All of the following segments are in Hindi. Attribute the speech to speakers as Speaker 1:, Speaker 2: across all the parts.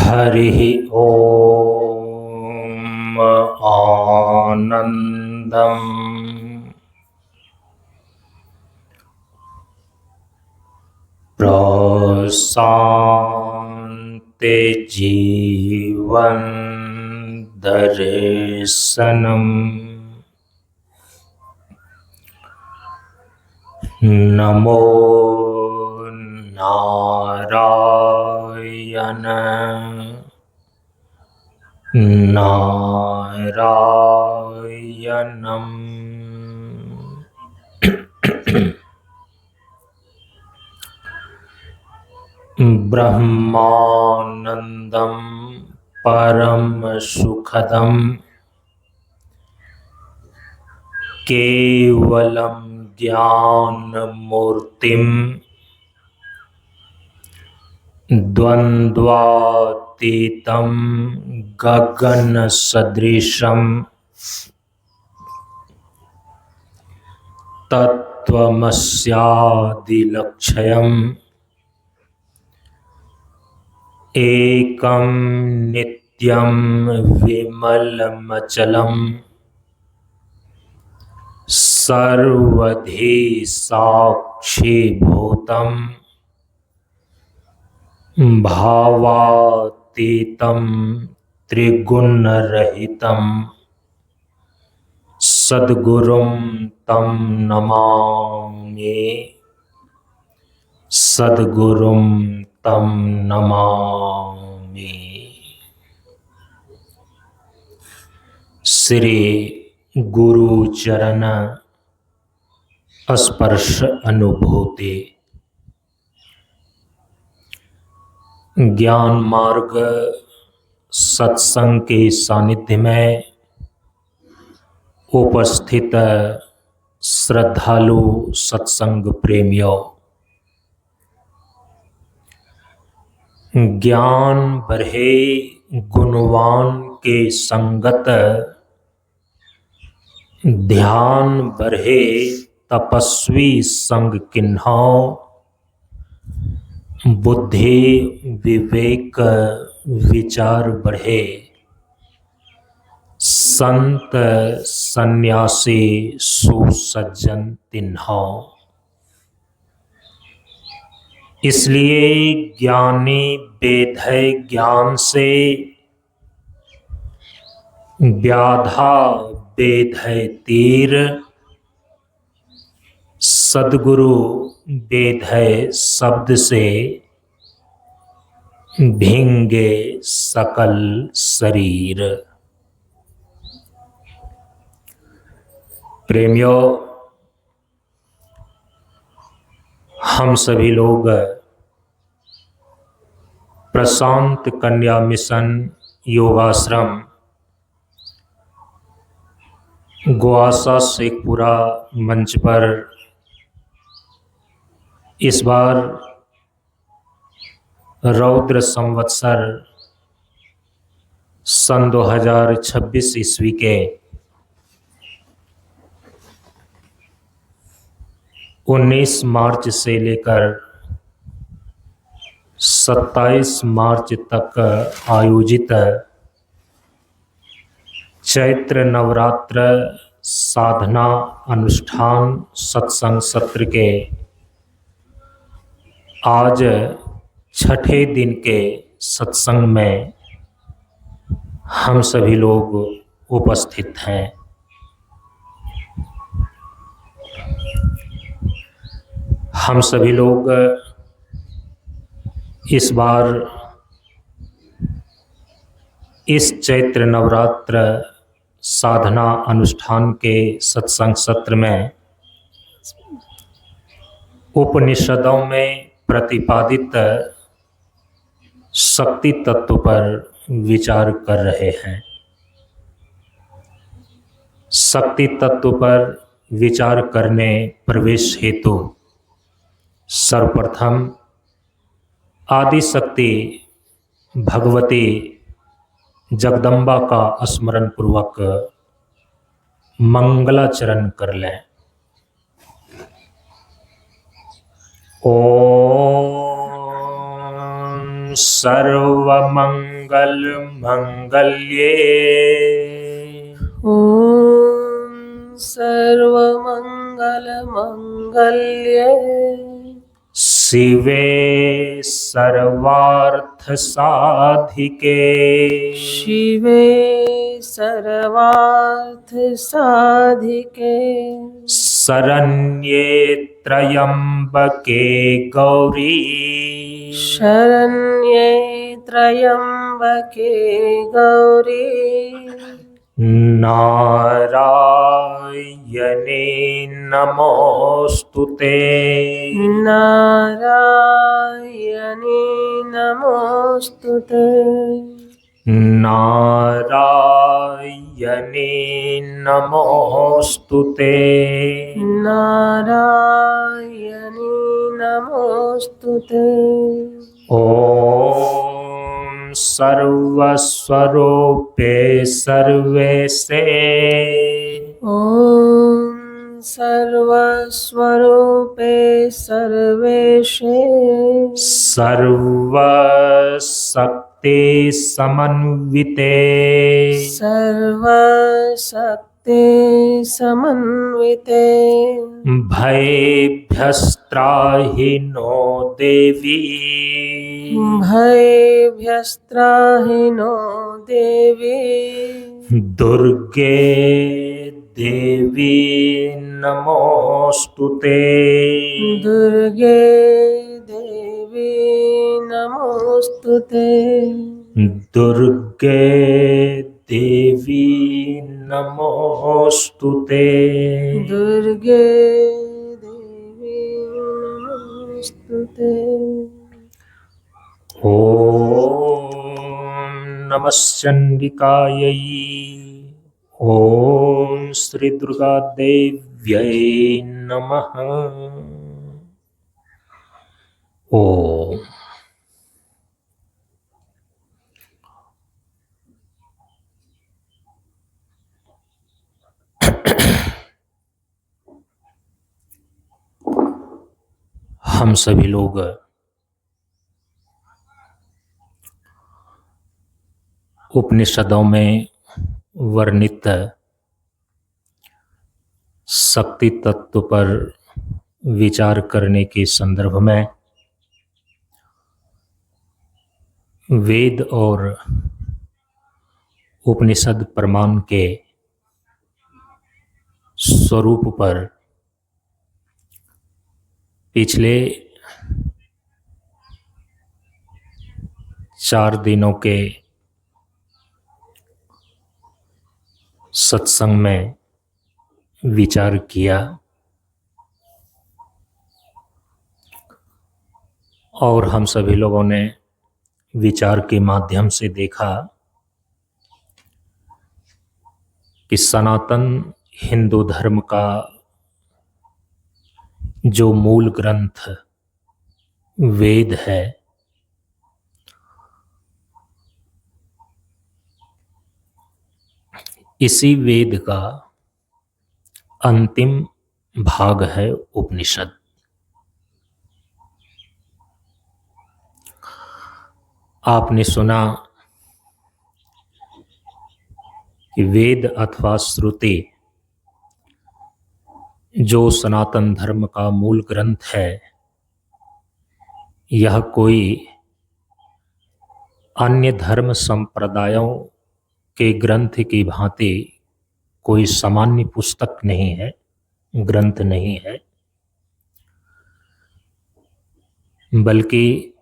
Speaker 1: हरि ओम आनंदम प्रशांति जीवन दर्शनम नमो नारायण नारायणम ब्रह्मानंदम परम सुखदम केवलम ज्ञान मूर्तिम द्वंद्वातीतम गगन सदृशम तत्त्वमस्यादिलक्ष्यम् एकं नित्यं विमलमचलम् सर्वधी साक्षीभूतम् भावातीतं त्रिगुणरहितम् सद्गुरुं तं नमामि सद्गुरुं तं नमामि। श्री गुरु चरण स्पर्श अनुभूति ज्ञान मार्ग सत्संग के सानिध्य में उपस्थित श्रद्धालु सत्संग प्रेमियों, ज्ञान बढ़े गुणवान के संगत, ध्यान बढ़े तपस्वी संग किन्हां, बुद्धि विवेक विचार बढ़े संत सन्यासी सुसज्जन तिन्हां। इसलिए ज्ञानी बेधय ज्ञान से, व्याधा बेधय तीर, सद्गुरु बेधय शब्द से भींगे सकल शरीर। प्रेमियों, हम सभी लोग प्रशांत कन्या मिशन योगाश्रम गोआसा शेखपुरा मंच पर इस बार रौद्र संवत्सर सन 2026 ईस्वी के 19 मार्च से लेकर 27 मार्च तक आयोजित चैत्र नवरात्र साधना अनुष्ठान सत्संग सत्र के आज छठे दिन के सत्संग में हम सभी लोग उपस्थित हैं। हम सभी लोग इस बार इस चैत्र नवरात्र साधना अनुष्ठान के सत्संग सत्र में उपनिषदों में प्रतिपादित शक्ति तत्व पर विचार कर रहे हैं। शक्ति तत्व पर विचार करने प्रवेश हेतु सर्वप्रथम आदि शक्ति भगवती जगदम्बा का स्मरण पूर्वक मंगलाचरण कर लें। ओम सर्वमंगल सर्वमङ्गलमङ्गल्ये
Speaker 2: ॐ सर्वमङ्गलमङ्गल्ये
Speaker 1: शिवे सर्वार्थसाधिके
Speaker 2: शिवे सर्वार्थसाधिके
Speaker 1: शरण्ये त्र्यम्बके गौरी
Speaker 2: शरण्ये त्र्यम्बके गौरी
Speaker 1: नारायणे नमोऽस्तुते
Speaker 2: नारायणे नमोऽस्तुते
Speaker 1: नारायणे नमोऽस्तुते
Speaker 2: नारायणे नमोऽस्तुते
Speaker 1: ॐ सर्वस्वरूपे सर्वेशे
Speaker 2: ॐ सर्वस्वरूपे सर्वेशे
Speaker 1: सर्वशक्ति समन्विते
Speaker 2: सर्वशक्ति समन्विते
Speaker 1: भयेभ्यस्त्राहि नो देवी
Speaker 2: भयेभ्यस्त्राहि नो देवी
Speaker 1: दुर्गे देवी नमोऽस्तुते
Speaker 2: दुर्गे देवी नमोऽस्तुते
Speaker 1: दुर्गे देवी नमोऽस्तुते
Speaker 2: दुर्गे देवी नमोऽस्तुते
Speaker 1: ॐ नमः चण्डिकायै ॐ श्री दुर्गा देव्यै नमः ॐ हम सभी लोग उपनिषदों में वर्णित शक्ति तत्व पर विचार करने के संदर्भ में वेद और उपनिषद प्रमाण के स्वरूप पर पिछले 4 दिनों के सत्संग में विचार किया और हम सभी लोगों ने विचार के माध्यम से देखा कि सनातन हिंदू धर्म का जो मूल ग्रंथ वेद है, इसी वेद का अंतिम भाग है उपनिषद। आपने सुना कि वेद अथवा श्रुति जो सनातन धर्म का मूल ग्रंथ है, यह कोई अन्य धर्म संप्रदायों के ग्रंथ की भांति कोई सामान्य पुस्तक नहीं है, ग्रंथ नहीं है, बल्कि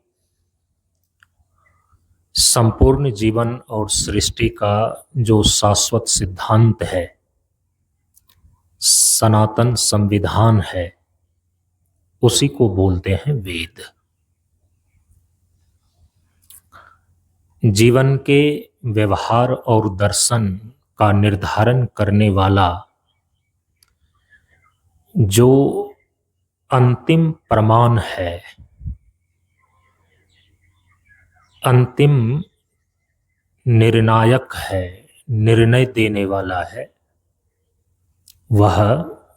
Speaker 1: संपूर्ण जीवन और सृष्टि का जो शाश्वत सिद्धांत है, सनातन संविधान है, उसी को बोलते हैं वेद। जीवन के व्यवहार और दर्शन का निर्धारण करने वाला जो अंतिम प्रमाण है, अंतिम निर्णायक है, निर्णय देने वाला है, वह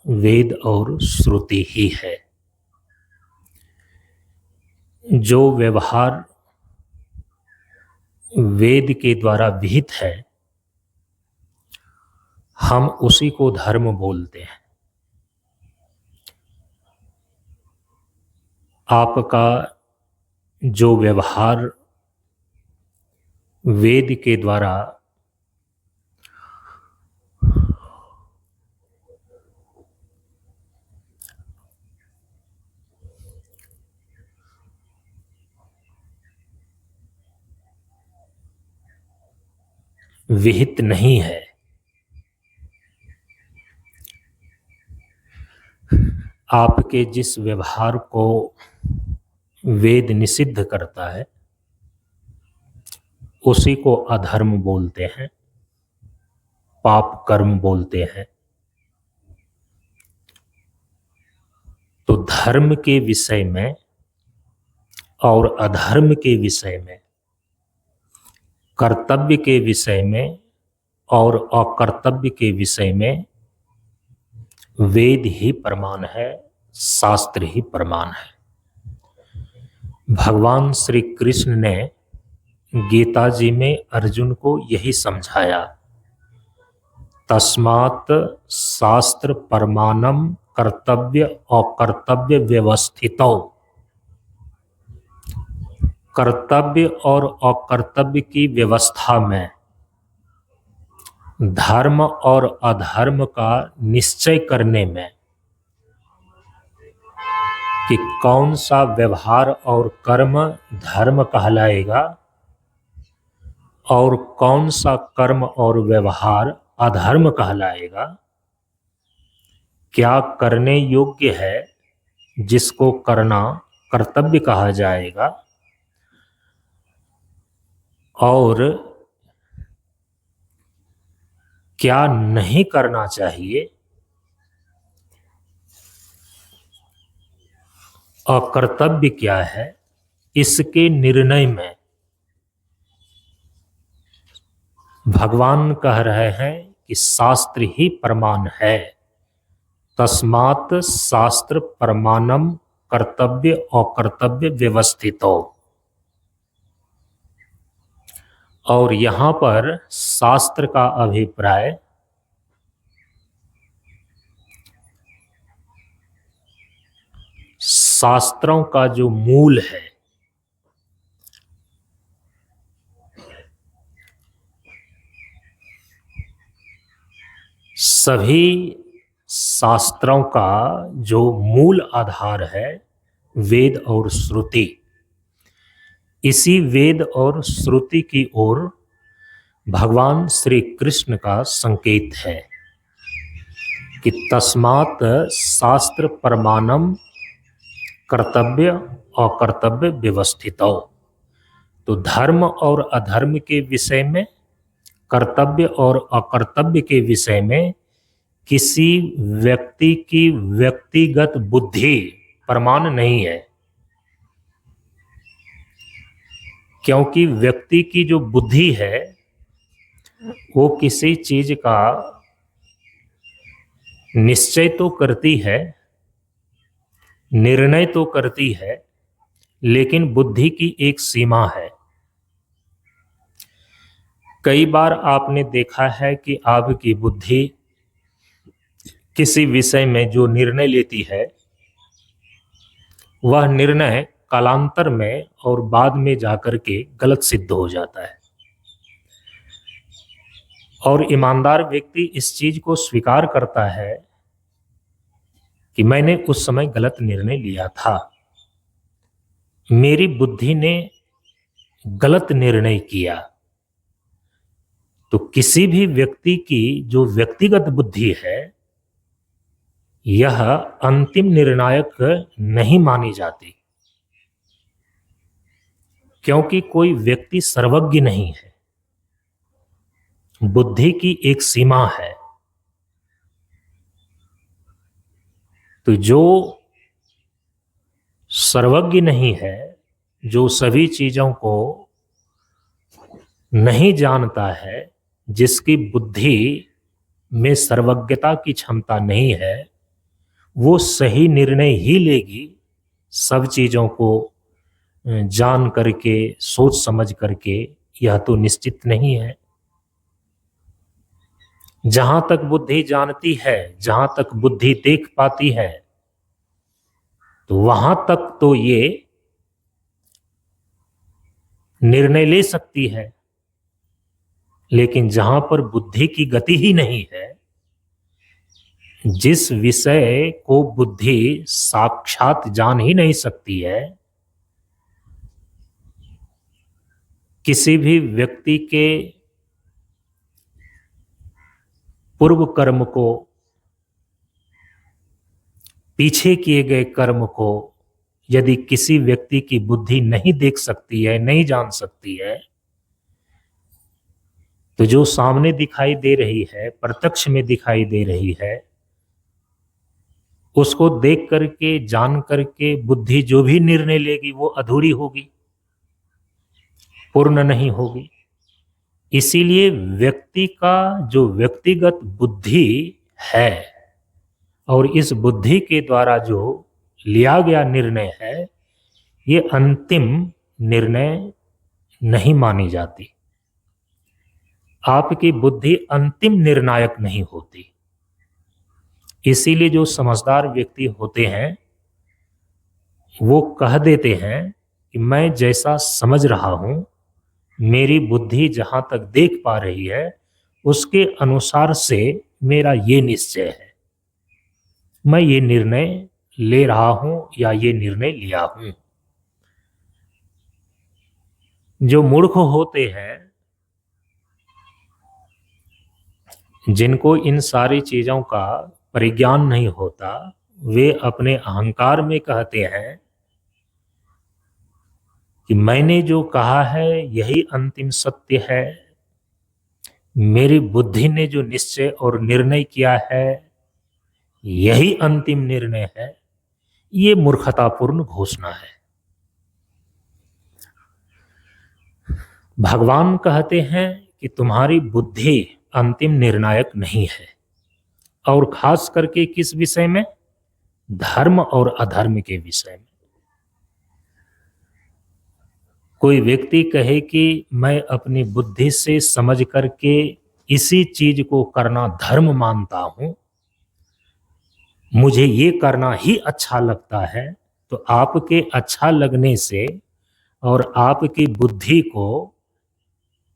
Speaker 1: वेद और श्रुति ही है। जो व्यवहार वेद के द्वारा विहित है, हम उसी को धर्म बोलते हैं। आपका जो व्यवहार वेद के द्वारा विहित नहीं है, आपके जिस व्यवहार को वेद निषिद्ध करता है उसी को अधर्म बोलते हैं, पाप कर्म बोलते हैं। तो धर्म के विषय में और अधर्म के विषय में, कर्तव्य के विषय में और अकर्तव्य के विषय में वेद ही प्रमाण है, शास्त्र ही प्रमाण है। भगवान श्री कृष्ण ने गीता जी में अर्जुन को यही समझाया, तस्मात् शास्त्र प्रमाणम कर्तव्य अकर्तव्य व्यवस्थितौ। कर्तव्य और अकर्तव्य की व्यवस्था में धर्म और अधर्म का निश्चय करने में कि कौन सा व्यवहार और कर्म धर्म कहलाएगा और कौन सा कर्म और व्यवहार अधर्म कहलाएगा, क्या करने योग्य है जिसको करना कर्तव्य कहा जाएगा और क्या नहीं करना चाहिए, अकर्तव्य क्या है, इसके निर्णय में भगवान कह रहे हैं कि शास्त्र ही प्रमाण है। तस्मात् शास्त्र प्रमाणम कर्तव्य अकर्तव्य व्यवस्थितो। और यहाँ पर शास्त्र का अभिप्राय शास्त्रों का जो मूल है, सभी शास्त्रों का जो मूल आधार है वेद और श्रुति, इसी वेद और श्रुति की ओर भगवान श्री कृष्ण का संकेत है कि तस्मात् शास्त्र प्रमाणम कर्तव्य अकर्तव्य व्यवस्थितौ। तो धर्म और अधर्म के विषय में, कर्तव्य और अकर्तव्य के विषय में किसी व्यक्ति की व्यक्तिगत बुद्धि प्रमाण नहीं है, क्योंकि व्यक्ति की जो बुद्धि है वो किसी चीज का निश्चय तो करती है, निर्णय तो करती है, लेकिन बुद्धि की एक सीमा है। कई बार आपने देखा है कि आपकी बुद्धि किसी विषय में जो निर्णय लेती है वह निर्णय कालांतर में और बाद में जाकर के गलत सिद्ध हो जाता है, और ईमानदार व्यक्ति इस चीज को स्वीकार करता है कि मैंने उस समय गलत निर्णय लिया था, मेरी बुद्धि ने गलत निर्णय किया। तो किसी भी व्यक्ति की जो व्यक्तिगत बुद्धि है यह अंतिम निर्णायक नहीं मानी जाती, क्योंकि कोई व्यक्ति सर्वज्ञ नहीं है। बुद्धि की एक सीमा है। तो जो सर्वज्ञ नहीं है, जो सभी चीजों को नहीं जानता है, जिसकी बुद्धि में सर्वज्ञता की क्षमता नहीं है, वो सही निर्णय ही लेगी सब चीजों को जान करके, सोच समझ करके, यह तो निश्चित नहीं है। जहां तक बुद्धि जानती है, जहां तक बुद्धि देख पाती है, तो वहां तक तो ये निर्णय ले सकती है। लेकिन जहां पर बुद्धि की गति ही नहीं है, जिस विषय को बुद्धि साक्षात जान ही नहीं सकती है, किसी भी व्यक्ति के पूर्व कर्म को, पीछे किए गए कर्म को यदि किसी व्यक्ति की बुद्धि नहीं देख सकती है, नहीं जान सकती है, तो जो सामने दिखाई दे रही है, प्रत्यक्ष में दिखाई दे रही है, उसको देख करके, जान करके बुद्धि जो भी निर्णय लेगी वो अधूरी होगी, पूर्ण नहीं होगी। इसीलिए व्यक्ति का जो व्यक्तिगत बुद्धि है और इस बुद्धि के द्वारा जो लिया गया निर्णय है, ये अंतिम निर्णय नहीं मानी जाती। आपकी बुद्धि अंतिम निर्णायक नहीं होती। इसीलिए जो समझदार व्यक्ति होते हैं वो कह देते हैं कि मैं जैसा समझ रहा हूं, मेरी बुद्धि जहां तक देख पा रही है, उसके अनुसार से मेरा ये निश्चय है, मैं ये निर्णय ले रहा हूं या ये निर्णय लिया हूं। जो मूर्ख होते हैं, जिनको इन सारी चीजों का परिज्ञान नहीं होता, वे अपने अहंकार में कहते हैं कि मैंने जो कहा है यही अंतिम सत्य है, मेरी बुद्धि ने जो निश्चय और निर्णय किया है यही अंतिम निर्णय है। ये मूर्खतापूर्ण घोषणा है। भगवान कहते हैं कि तुम्हारी बुद्धि अंतिम निर्णायक नहीं है, और खास करके किस विषय में? धर्म और अधर्म के विषय में। कोई व्यक्ति कहे कि मैं अपनी बुद्धि से समझ करके इसी चीज को करना धर्म मानता हूं, मुझे ये करना ही अच्छा लगता है, तो आपके अच्छा लगने से और आपकी बुद्धि को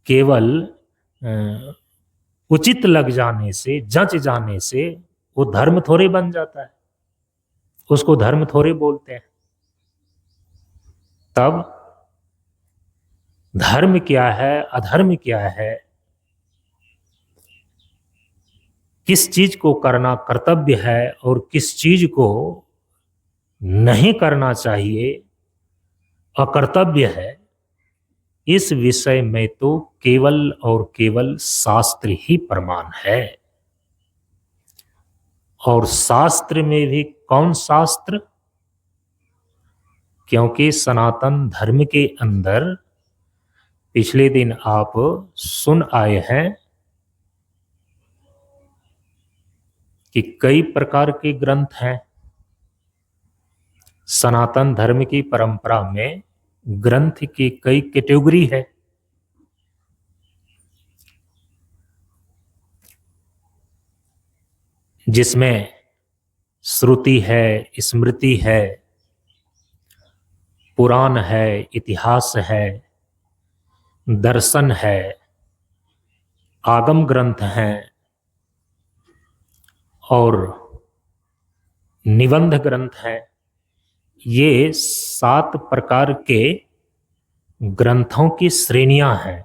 Speaker 1: केवल उचित लग जाने से, जच जाने से वो धर्म थोड़े बन जाता है, उसको धर्म थोड़े बोलते हैं। तब धर्म क्या है, अधर्म क्या है, किस चीज को करना कर्तव्य है और किस चीज को नहीं करना चाहिए, अकर्तव्य है, इस विषय में तो केवल और केवल शास्त्र ही प्रमाण है। और शास्त्र में भी कौन शास्त्र? क्योंकि सनातन धर्म के अंदर पिछले दिन आप सुन आए हैं कि कई प्रकार के ग्रंथ हैं। सनातन धर्म की परंपरा में ग्रंथ की कई कैटेगरी है। जिसमें श्रुति है, स्मृति है, पुराण है, इतिहास है, दर्शन है, आगम ग्रंथ हैं और निबंध ग्रंथ हैं। ये 7 प्रकार के ग्रंथों की श्रेणियां हैं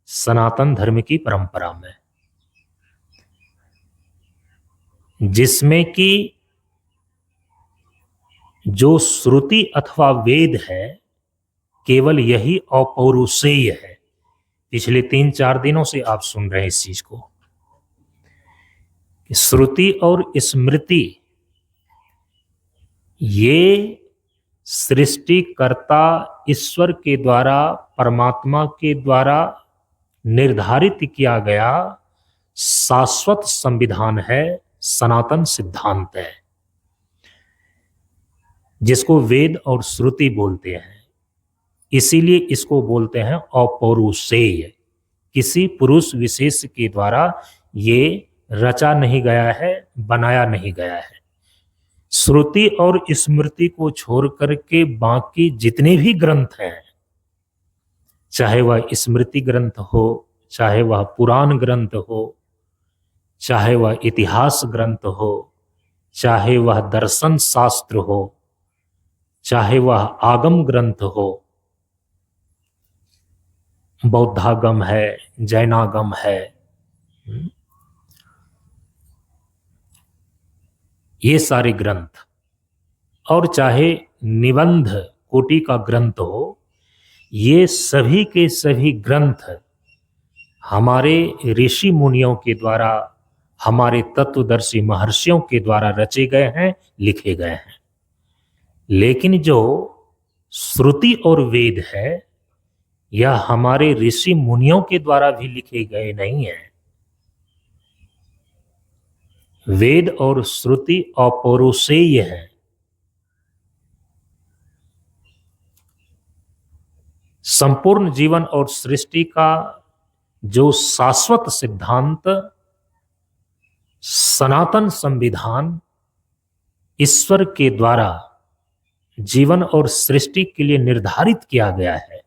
Speaker 1: सनातन धर्म की परंपरा में, जिसमें कि जो श्रुति अथवा वेद है, केवल यही अपौरुषेय है। पिछले 3-4 दिनों से आप सुन रहे हैं इस चीज को। श्रुति और स्मृति ये सृष्टिकर्ता ईश्वर के द्वारा, परमात्मा के द्वारा निर्धारित किया गया शाश्वत संविधान है, सनातन सिद्धांत है, जिसको वेद और श्रुति बोलते हैं। इसीलिए इसको बोलते हैं अपौरुषेय। किसी पुरुष विशेष के द्वारा ये रचा नहीं गया है, बनाया नहीं गया है। श्रुति और स्मृति को छोड़ करके बाकी जितने भी ग्रंथ हैं, चाहे वह स्मृति ग्रंथ हो, चाहे वह पुराण ग्रंथ हो, चाहे वह इतिहास ग्रंथ हो, चाहे वह दर्शन शास्त्र हो, चाहे वह आगम ग्रंथ हो, बौद्धागम है, जैनागम है, ये सारे ग्रंथ, और चाहे निबंध कोटि का ग्रंथ हो, ये सभी के सभी ग्रंथ हमारे ऋषि मुनियों के द्वारा, हमारे तत्वदर्शी महर्षियों के द्वारा रचे गए हैं, लिखे गए हैं। लेकिन जो श्रुति और वेद है, यह हमारे ऋषि मुनियों के द्वारा भी लिखे गए नहीं हैं। वेद और श्रुति अपौरुषेय है। संपूर्ण जीवन और सृष्टि का जो शाश्वत सिद्धांत, सनातन संविधान ईश्वर के द्वारा जीवन और सृष्टि के लिए निर्धारित किया गया है,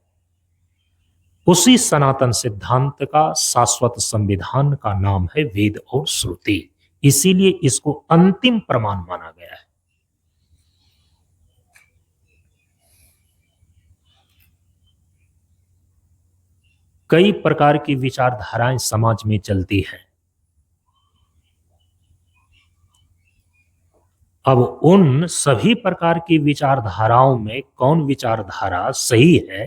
Speaker 1: उसी सनातन सिद्धांत का शाश्वत संविधान का नाम है वेद और श्रुति। इसीलिए इसको अंतिम प्रमाण माना गया है। कई प्रकार की विचारधाराएं समाज में चलती हैं। अब उन सभी प्रकार की विचारधाराओं में कौन विचारधारा सही है,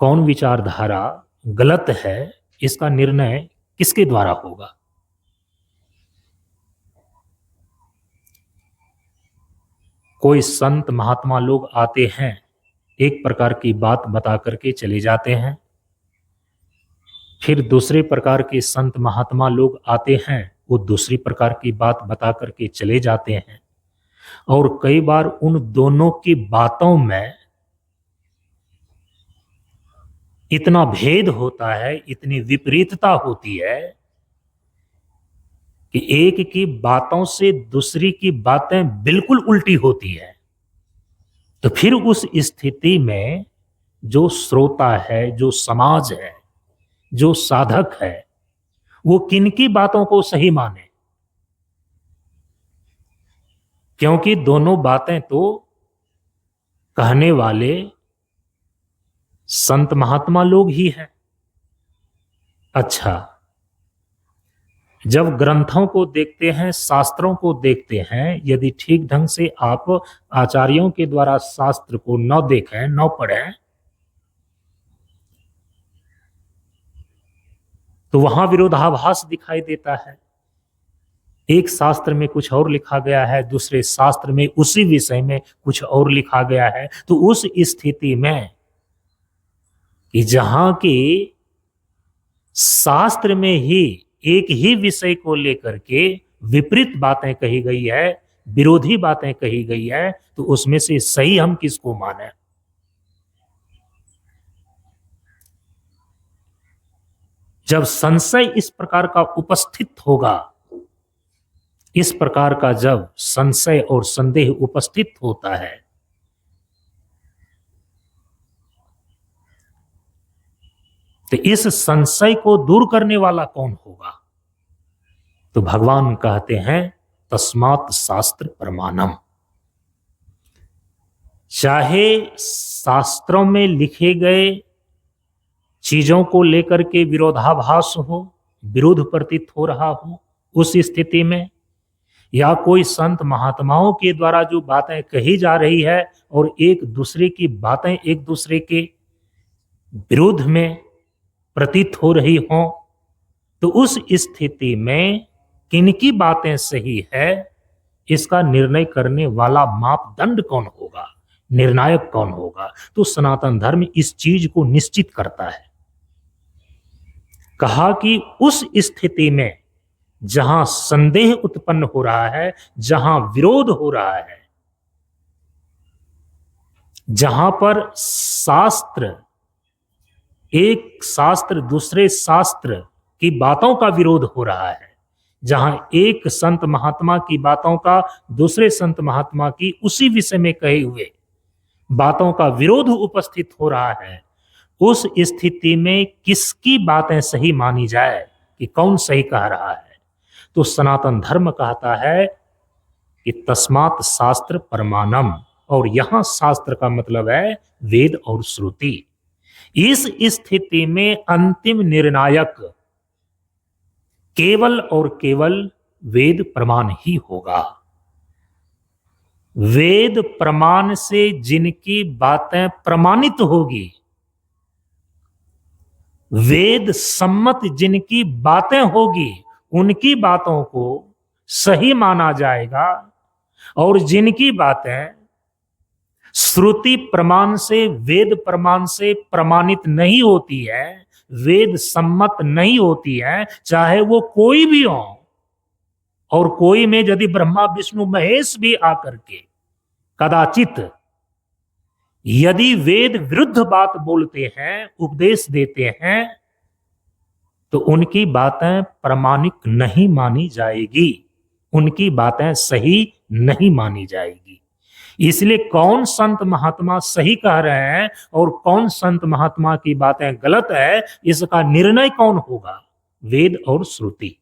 Speaker 1: कौन विचारधारा गलत है, इसका निर्णय किसके द्वारा होगा? कोई संत महात्मा लोग आते हैं, एक प्रकार की बात बता करके चले जाते हैं। फिर दूसरे प्रकार के संत महात्मा लोग आते हैं, वो दूसरी प्रकार की बात बता करके चले जाते हैं। और कई बार उन दोनों की बातों में इतना भेद होता है, इतनी विपरीतता होती है कि एक की बातों से दूसरी की बातें बिल्कुल उल्टी होती है। तो फिर उस स्थिति में जो श्रोता है, जो समाज है, जो साधक है, वो किनकी बातों को सही माने? क्योंकि दोनों बातें तो कहने वाले संत महात्मा लोग ही हैं। अच्छा, जब ग्रंथों को देखते हैं, शास्त्रों को देखते हैं, यदि ठीक ढंग से आप आचार्यों के द्वारा शास्त्र को न देखें, न पढ़ें, तो वहां विरोधाभास दिखाई देता है। एक शास्त्र में कुछ और लिखा गया है, दूसरे शास्त्र में उसी विषय में कुछ और लिखा गया है। तो उस स्थिति में कि जहां की शास्त्र में ही एक ही विषय को लेकर के विपरीत बातें कही गई है, विरोधी बातें कही गई है, तो उसमें से सही हम किसको माने? जब संशय इस प्रकार का उपस्थित होगा, इस प्रकार का जब संशय और संदेह उपस्थित होता है, तो इस संशय को दूर करने वाला कौन होगा? तो भगवान कहते हैं तस्मात् शास्त्र प्रमाणम। चाहे शास्त्रों में लिखे गए चीजों को लेकर के विरोधाभास हो, विरोध प्रतीत हो रहा हो, उस स्थिति में या कोई संत महात्माओं के द्वारा जो बातें कही जा रही है और एक दूसरे की बातें एक दूसरे के विरोध में प्रतीत हो रही हो, तो उस स्थिति में किनकी बातें सही है, इसका निर्णय करने वाला मापदंड कौन होगा, निर्णायक कौन होगा? तो सनातन धर्म इस चीज को निश्चित करता है। कहा कि उस स्थिति में जहां संदेह उत्पन्न हो रहा है, जहां विरोध हो रहा है, जहां पर शास्त्र, एक शास्त्र दूसरे शास्त्र की बातों का विरोध हो रहा है, जहां एक संत महात्मा की बातों का दूसरे संत महात्मा की उसी विषय में कहे हुए बातों का विरोध उपस्थित हो रहा है, उस स्थिति में किसकी बातें सही मानी जाए कि कौन सही कह रहा है? तो सनातन धर्म कहता है कि तस्मात् शास्त्र प्रमाणम, और यहां शास्त्र का मतलब है वेद और श्रुति। इस स्थिति में अंतिम निर्णायक केवल और केवल वेद प्रमाण ही होगा। वेद प्रमाण से जिनकी बातें प्रमाणित होगी, वेद सम्मत जिनकी बातें होगी, उनकी बातों को सही माना जाएगा, और जिनकी बातें श्रुति प्रमाण से, वेद प्रमाण से प्रमाणित नहीं होती है, वेद सम्मत नहीं होती है, चाहे वो कोई भी हो, और कोई में यदि ब्रह्मा विष्णु महेश भी आकर के कदाचित यदि वेद विरुद्ध बात बोलते हैं, उपदेश देते हैं, तो उनकी बातें प्रमाणिक नहीं मानी जाएगी, उनकी बातें सही नहीं मानी जाएगी। इसलिए कौन संत महात्मा सही कह रहे हैं और कौन संत महात्मा की बातें गलत है, इसका निर्णय कौन होगा? वेद और श्रुति।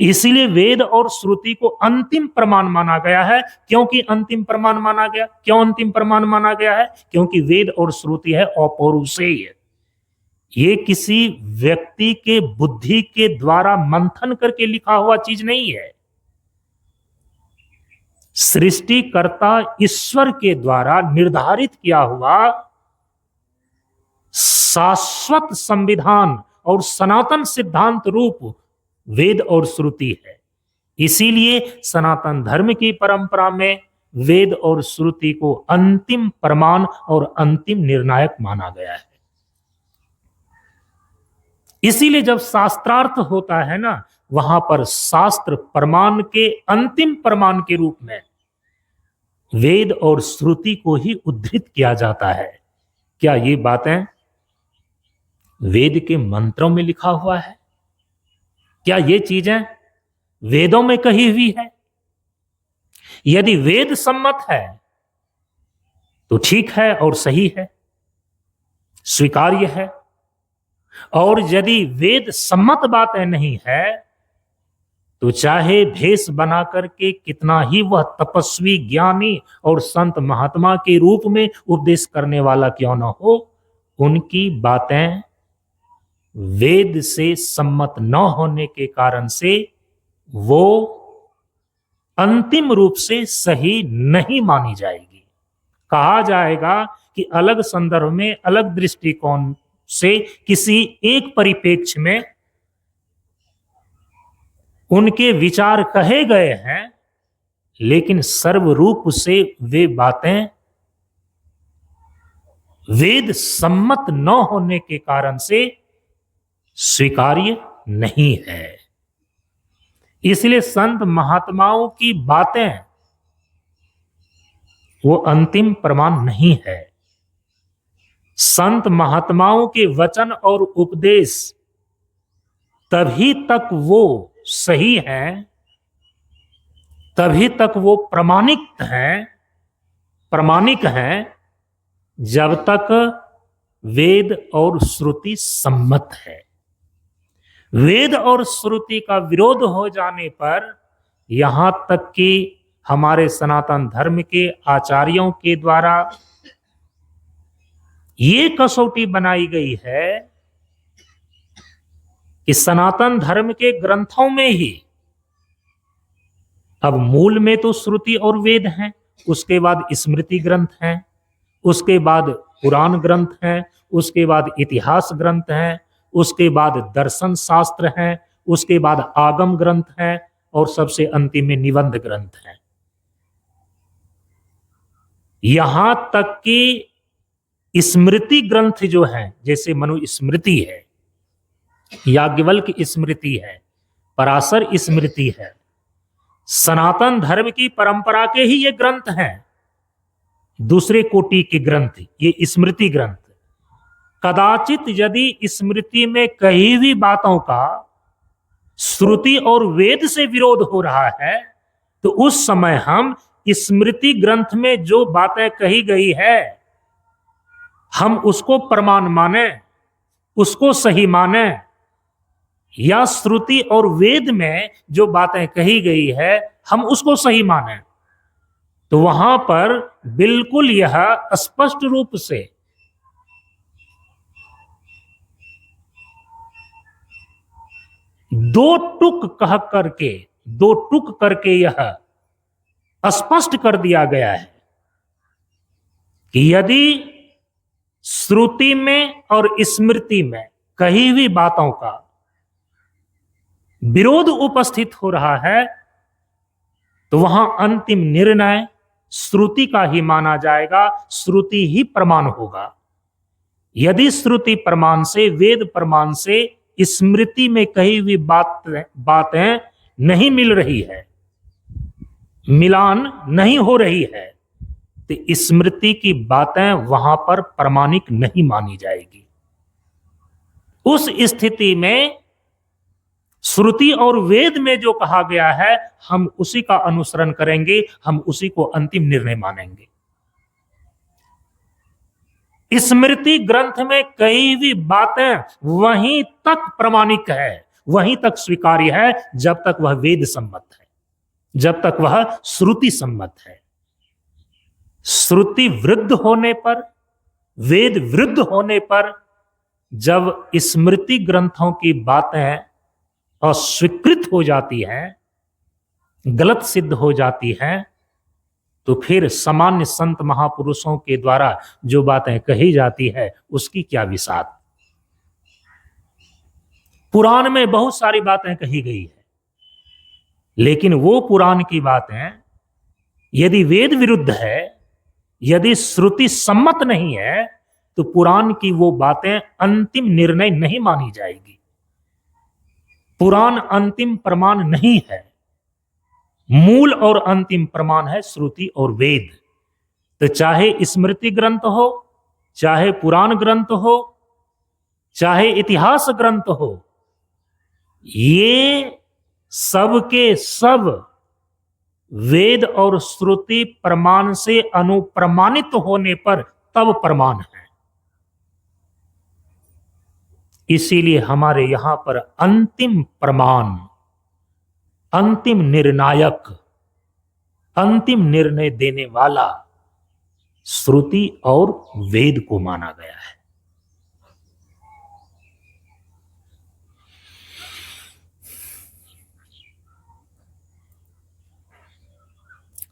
Speaker 1: इसीलिए वेद और श्रुति को अंतिम प्रमाण माना गया है। क्योंकि अंतिम प्रमाण माना गया, क्यों अंतिम प्रमाण माना गया है? क्योंकि वेद और श्रुति है अपौरुषेय, ये किसी व्यक्ति के बुद्धि के द्वारा मंथन करके लिखा हुआ चीज नहीं है। सृष्टिकर्ता ईश्वर के द्वारा निर्धारित किया हुआ शाश्वत संविधान और सनातन सिद्धांत रूप वेद और श्रुति है। इसीलिए सनातन धर्म की परंपरा में वेद और श्रुति को अंतिम प्रमाण और अंतिम निर्णायक माना गया है। इसीलिए जब शास्त्रार्थ होता है ना, वहां पर शास्त्र प्रमाण के अंतिम प्रमाण के रूप में वेद और श्रुति को ही उद्धृत किया जाता है। क्या ये बातें वेद के मंत्रों में लिखा हुआ है? क्या ये चीजें वेदों में कही हुई है? यदि वेद सम्मत है तो ठीक है और सही है, स्वीकार्य है, और यदि वेद सम्मत बातें नहीं है तो चाहे भेष बना करके कितना ही वह तपस्वी, ज्ञानी और संत महात्मा के रूप में उपदेश करने वाला क्यों न हो, उनकी बातें वेद से सम्मत न होने के कारण से वो अंतिम रूप से सही नहीं मानी जाएगी। कहा जाएगा कि अलग संदर्भ में, अलग दृष्टिकोण से, किसी एक परिप्रेक्ष्य में उनके विचार कहे गए हैं, लेकिन सर्वरूप से वे बातें वेद सम्मत न होने के कारण से स्वीकार्य नहीं है। इसलिए संत महात्माओं की बातें वो अंतिम प्रमाण नहीं है। संत महात्माओं के वचन और उपदेश तभी तक वो सही हैं, तभी तक वो प्रमाणिक हैं, जब तक वेद और श्रुति सम्मत है। वेद और श्रुति का विरोध हो जाने पर यहां तक कि हमारे सनातन धर्म के आचार्यों के द्वारा ये कसौटी बनाई गई है कि सनातन धर्म के ग्रंथों में ही, अब मूल में तो श्रुति और वेद हैं, उसके बाद स्मृति ग्रंथ हैं, उसके बाद पुराण ग्रंथ हैं, उसके बाद इतिहास ग्रंथ हैं, उसके बाद दर्शन शास्त्र हैं, उसके बाद आगम ग्रंथ हैं, और सबसे अंतिम में निबंध ग्रंथ हैं। यहां तक कि स्मृति ग्रंथ जो है, जैसे मनुस्मृति है, याज्ञवल्क्य स्मृति है, पराशर स्मृति है, सनातन धर्म की परंपरा के ही ये ग्रंथ हैं। दूसरे कोटि के ग्रंथ, ये स्मृति ग्रंथ, कदाचित यदि स्मृति में कही हुई बातों का श्रुति और वेद से विरोध हो रहा है तो उस समय हम स्मृति ग्रंथ में जो बातें कही गई है हम उसको प्रमाण माने, उसको सही माने, या श्रुति और वेद में जो बातें कही गई है हम उसको सही माने, तो वहां पर बिल्कुल यह स्पष्ट रूप से दो टुक करके यह स्पष्ट कर दिया गया है कि यदि श्रुति में और स्मृति में कही हुई बातों का विरोध उपस्थित हो रहा है तो वहां अंतिम निर्णय श्रुति का ही माना जाएगा, श्रुति ही प्रमाण होगा। यदि श्रुति प्रमाण से, वेद प्रमाण से स्मृति में कही हुई बातें नहीं मिल रही है, मिलान नहीं हो रही है, तो स्मृति की बातें वहां पर प्रमाणिक नहीं मानी जाएगी। उस स्थिति में श्रुति और वेद में जो कहा गया है हम उसी का अनुसरण करेंगे, हम उसी को अंतिम निर्णय मानेंगे। स्मृति ग्रंथ में कई भी बातें वहीं तक प्रमाणिक है, वहीं तक स्वीकार्य है जब तक वह वेद सम्मत है, जब तक वह श्रुति सम्मत है। श्रुति वृद्ध होने पर, वेद वृद्ध होने पर, जब स्मृति ग्रंथों की बातें अस्वीकृत हो जाती हैं, गलत सिद्ध हो जाती हैं, तो फिर सामान्य संत महापुरुषों के द्वारा जो बातें कही जाती है उसकी क्या विसात। पुराण में बहुत सारी बातें कही गई है, लेकिन वो पुराण की बातें यदि वेद विरुद्ध है, यदि श्रुति सम्मत नहीं है, तो पुराण की वो बातें अंतिम निर्णय नहीं मानी जाएगी। पुराण अंतिम प्रमाण नहीं है, मूल और अंतिम प्रमाण है श्रुति और वेद। तो चाहे स्मृति ग्रंथ हो, चाहे पुराण ग्रंथ हो, चाहे इतिहास ग्रंथ हो, ये सब के सब वेद और श्रुति प्रमाण से अनुप्रमाणित होने पर तब प्रमाण है। इसीलिए हमारे यहां पर अंतिम प्रमाण, अंतिम निर्णायक, अंतिम निर्णय देने वाला श्रुति और वेद को माना गया है।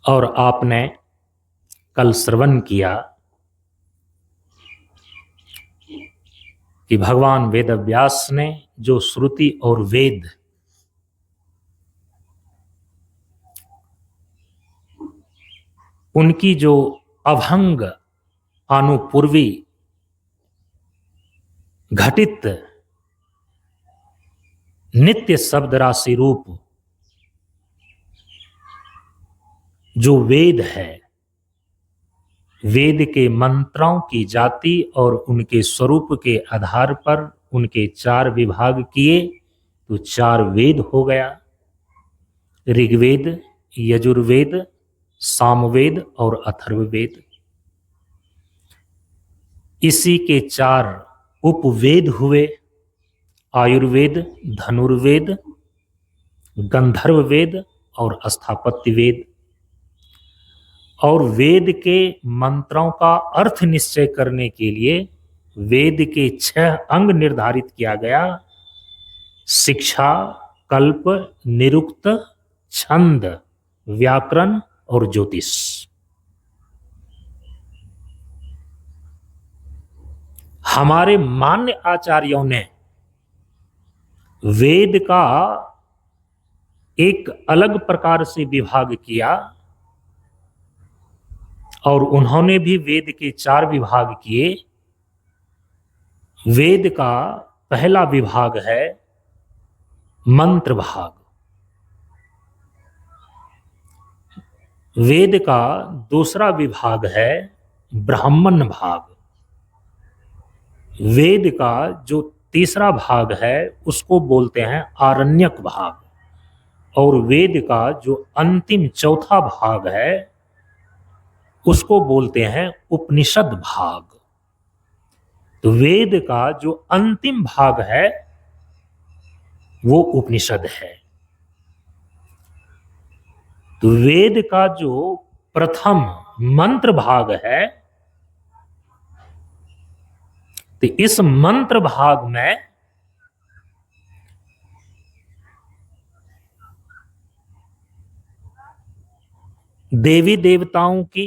Speaker 1: और आपने कल श्रवण किया कि भगवान वेदव्यास ने जो श्रुति और वेद उनकी जो अभंग अनुपूर्वी घटित नित्य शब्द राशि रूप जो वेद है, वेद के मंत्रों की जाति और उनके स्वरूप के आधार पर उनके 4 विभाग किए तो 4 वेद हो गया, ऋग्वेद, यजुर्वेद, सामवेद और अथर्ववेद। इसी के 4 उपवेद हुए, आयुर्वेद, धनुर्वेद, गंधर्ववेद और स्थापत्य वेद। और वेद के मंत्रों का अर्थ निश्चय करने के लिए वेद के 6 अंग निर्धारित किया गया: शिक्षा, कल्प, निरुक्त, छंद, व्याकरण और ज्योतिष। हमारे मान्य आचार्यों ने वेद का एक अलग प्रकार से विभाग किया और उन्होंने भी वेद के 4 विभाग किए। वेद का पहला विभाग है मंत्र भाग, वेद का दूसरा विभाग है ब्राह्मण भाग। वेद का जो तीसरा भाग है उसको बोलते हैं आरण्यक भाग, और वेद का जो अंतिम चौथा भाग है उसको बोलते हैं उपनिषद भाग। तो वेद का जो अंतिम भाग है वो उपनिषद है। तो वेद का जो प्रथम मंत्र भाग है, तो इस मंत्र भाग में देवी देवताओं की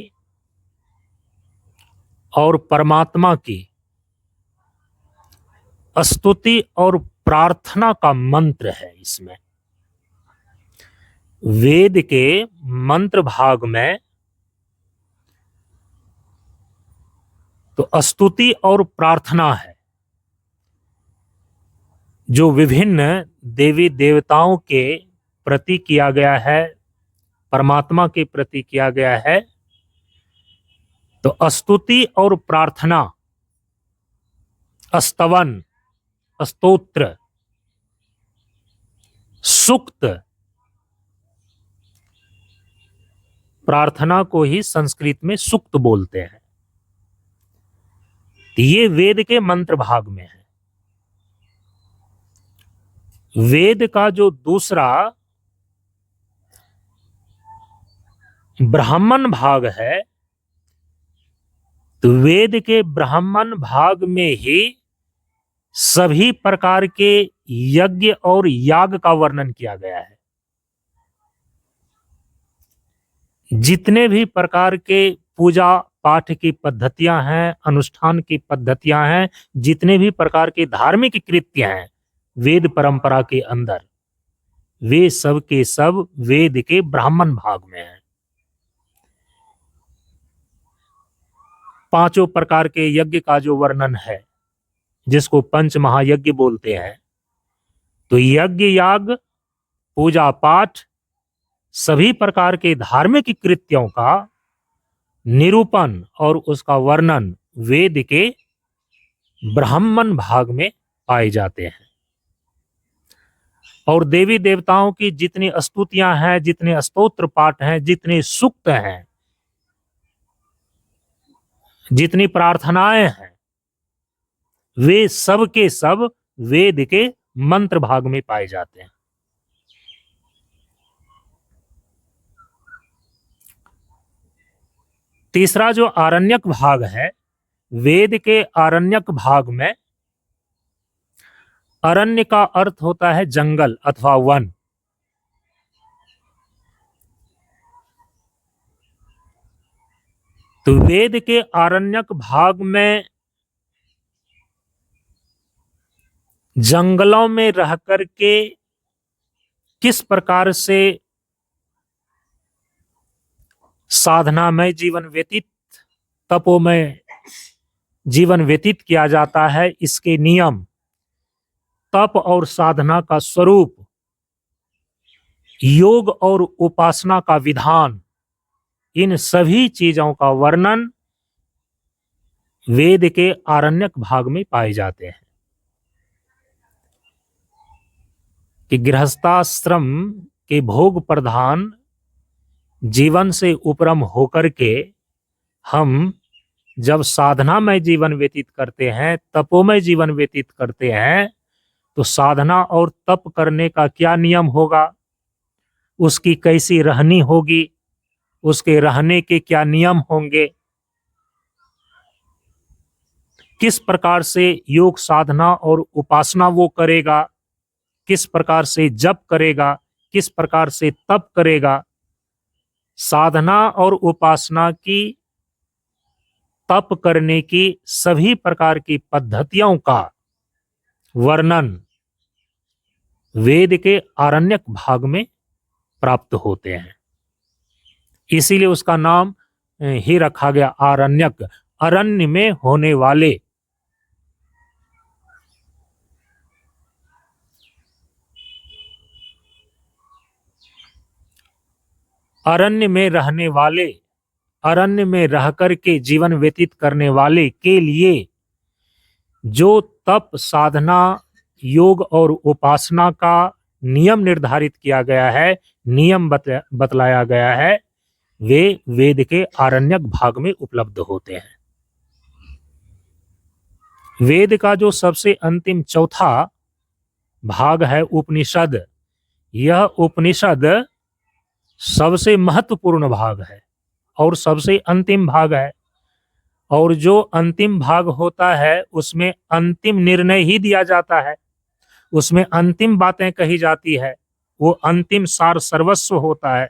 Speaker 1: और परमात्मा की स्तुति और प्रार्थना का मंत्र है। इसमें वेद के मंत्र भाग में तो स्तुति और प्रार्थना है, जो विभिन्न देवी देवताओं के प्रति किया गया है, परमात्मा के प्रति किया गया है। तो स्तुति और प्रार्थना, स्तवन, स्तोत्र, सूक्त, प्रार्थना को ही संस्कृत में सूक्त बोलते हैं। ये वेद के मंत्र भाग में है। वेद का जो दूसरा ब्राह्मण भाग है, तो वेद के ब्राह्मण भाग में ही सभी प्रकार के यज्ञ और याग का वर्णन किया गया है। जितने भी प्रकार के पूजा पाठ की पद्धतियां हैं, अनुष्ठान की पद्धतियां हैं, जितने भी प्रकार के धार्मिक कृत्य हैं वेद परंपरा के अंदर, वे सब के सब वेद के ब्राह्मण भाग में हैं। पांचों प्रकार के यज्ञ का जो वर्णन है, जिसको पंच महायज्ञ बोलते हैं, तो यज्ञ, याग, पूजा पाठ, सभी प्रकार के धार्मिक कृत्यों का निरूपण और उसका वर्णन वेद के ब्राह्मण भाग में पाए जाते हैं। और देवी देवताओं की जितनी स्तुतियां हैं, जितने स्तोत्र पाठ हैं, जितने सूक्त हैं, जितनी प्रार्थनाएं हैं, वे सब के सब वेद के मंत्र भाग में पाए जाते हैं। तीसरा जो आरण्यक भाग है, वेद के आरण्यक भाग में अरण्य का अर्थ होता है जंगल अथवा वन। तो वेद के आरण्यक भाग में जंगलों में रह करके किस प्रकार से साधनामय जीवन व्यतीत, तपोमय जीवन व्यतीत किया जाता है, इसके नियम, तप और साधना का स्वरूप, योग और उपासना का विधान, इन सभी चीजों का वर्णन वेद के आरण्यक भाग में पाए जाते हैं। कि गृहस्थाश्रम के भोग प्रधान जीवन से उपरम होकर के हम जब साधनामय जीवन व्यतीत करते हैं, तपोमय जीवन व्यतीत करते हैं, तो साधना और तप करने का क्या नियम होगा, उसकी कैसी रहनी होगी, उसके रहने के क्या नियम होंगे, किस प्रकार से योग साधना और उपासना वो करेगा, किस प्रकार से जप करेगा, किस प्रकार से तप करेगा, साधना और उपासना की, तप करने की सभी प्रकार की पद्धतियों का वर्णन वेद के आरण्यक भाग में प्राप्त होते हैं। इसीलिए उसका नाम ही रखा गया आरण्यक, अरण्य में होने वाले। अरण्य में रहने वाले अरण्य में रह करके जीवन व्यतीत करने वाले के लिए जो तप, साधना, योग और उपासना का नियम निर्धारित किया गया है, नियम बतलाया गया है, वे वेद के आरण्यक भाग में उपलब्ध होते हैं। वेद का जो सबसे अंतिम चौथा भाग है उपनिषद, यह उपनिषद सबसे महत्वपूर्ण भाग है और सबसे अंतिम भाग है। और जो अंतिम भाग होता है उसमें अंतिम निर्णय ही दिया जाता है, उसमें अंतिम बातें कही जाती है, वो अंतिम सार सर्वस्व होता है।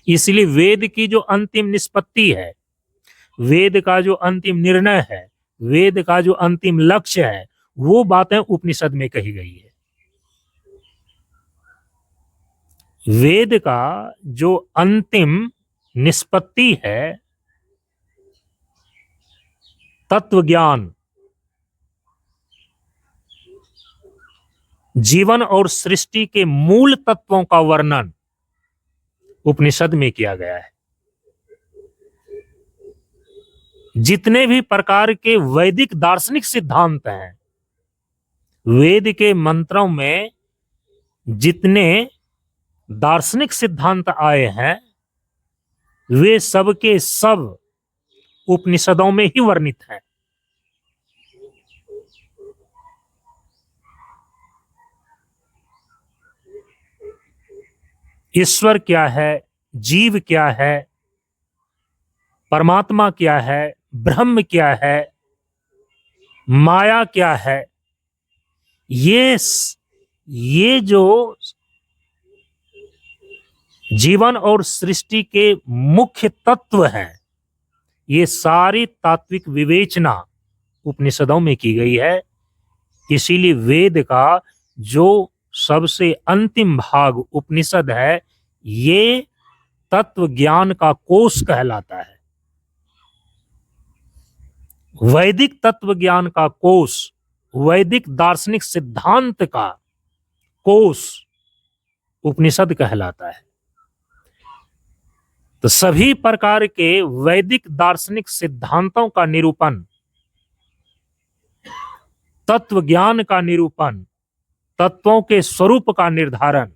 Speaker 1: इसलिए वेद की जो अंतिम निष्पत्ति है, वेद का जो अंतिम निर्णय है, वेद का जो अंतिम लक्ष्य है, वो बातें उपनिषद में कही गई है। वेद का जो अंतिम निष्पत्ति है, तत्व ज्ञान, जीवन और सृष्टि के मूल तत्वों का वर्णन उपनिषद में किया गया है। जितने भी प्रकार के वैदिक दार्शनिक सिद्धांत हैं, वेद के मंत्रों में जितने दार्शनिक सिद्धांत आए हैं, वे सब के सब उपनिषदों में ही वर्णित हैं। ईश्वर क्या है, जीव क्या है, परमात्मा क्या है, ब्रह्म क्या है, माया क्या है, ये जो जीवन और सृष्टि के मुख्य तत्व हैं, ये सारी तात्विक विवेचना उपनिषदों में की गई है। इसीलिए वेद का जो सबसे अंतिम भाग उपनिषद है, ये तत्व ज्ञान का कोश कहलाता है। वैदिक तत्व ज्ञान का कोश, वैदिक दार्शनिक सिद्धांत का कोश उपनिषद कहलाता है। तो सभी प्रकार के वैदिक दार्शनिक सिद्धांतों का निरूपण, तत्व ज्ञान का निरूपण, तत्वों के स्वरूप का निर्धारण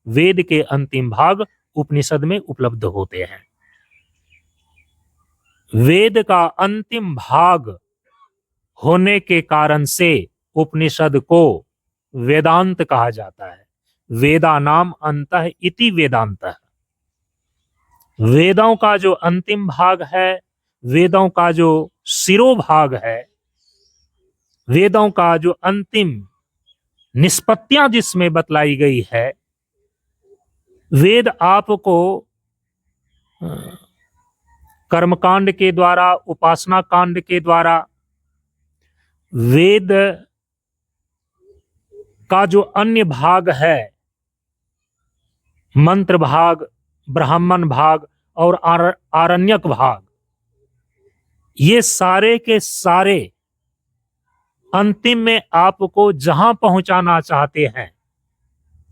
Speaker 1: वेद के अंतिम भाग उपनिषद में उपलब्ध होते हैं। वेद का अंतिम भाग होने के कारण से उपनिषद को वेदांत कहा जाता है। वेदा नाम अंतः इति वेदांतः। वेदों का जो अंतिम भाग है, वेदों का जो शिरोभाग है, वेदों का जो अंतिम निष्पत्तियां जिसमें बतलाई गई है, वेद आपको कर्मकांड के द्वारा, उपासना कांड के द्वारा, वेद का जो अन्य भाग है, मंत्र भाग, ब्राह्मण भाग और आरण्यक भाग, ये सारे के सारे अंतिम में आपको जहां पहुंचाना चाहते हैं।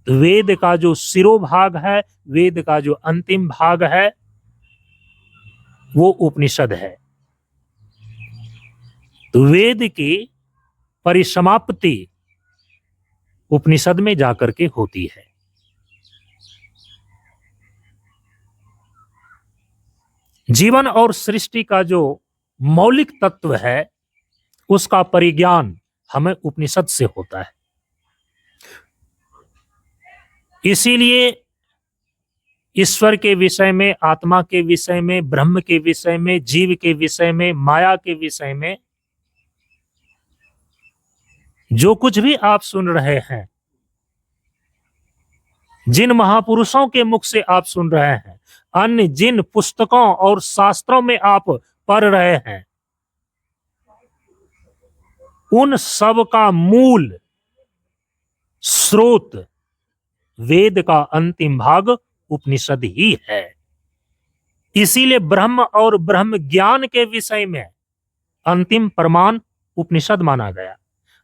Speaker 1: तो वेद का जो शिरोभाग है, वेद का जो अंतिम भाग है, वो उपनिषद है। तो वेद की परिसमाप्ति उपनिषद में जाकर के होती है। जीवन और सृष्टि का जो मौलिक तत्व है, उसका परिज्ञान हमें उपनिषद से होता है। इसीलिए ईश्वर के विषय में, आत्मा के विषय में, ब्रह्म के विषय में, जीव के विषय में, माया के विषय में जो कुछ भी आप सुन रहे हैं, जिन महापुरुषों के मुख से आप सुन रहे हैं, अन्य जिन पुस्तकों और शास्त्रों में आप पढ़ रहे हैं, उन सब का मूल स्रोत वेद का अंतिम भाग उपनिषद ही है। इसीलिए ब्रह्म और ब्रह्म ज्ञान के विषय में अंतिम प्रमाण उपनिषद माना गया।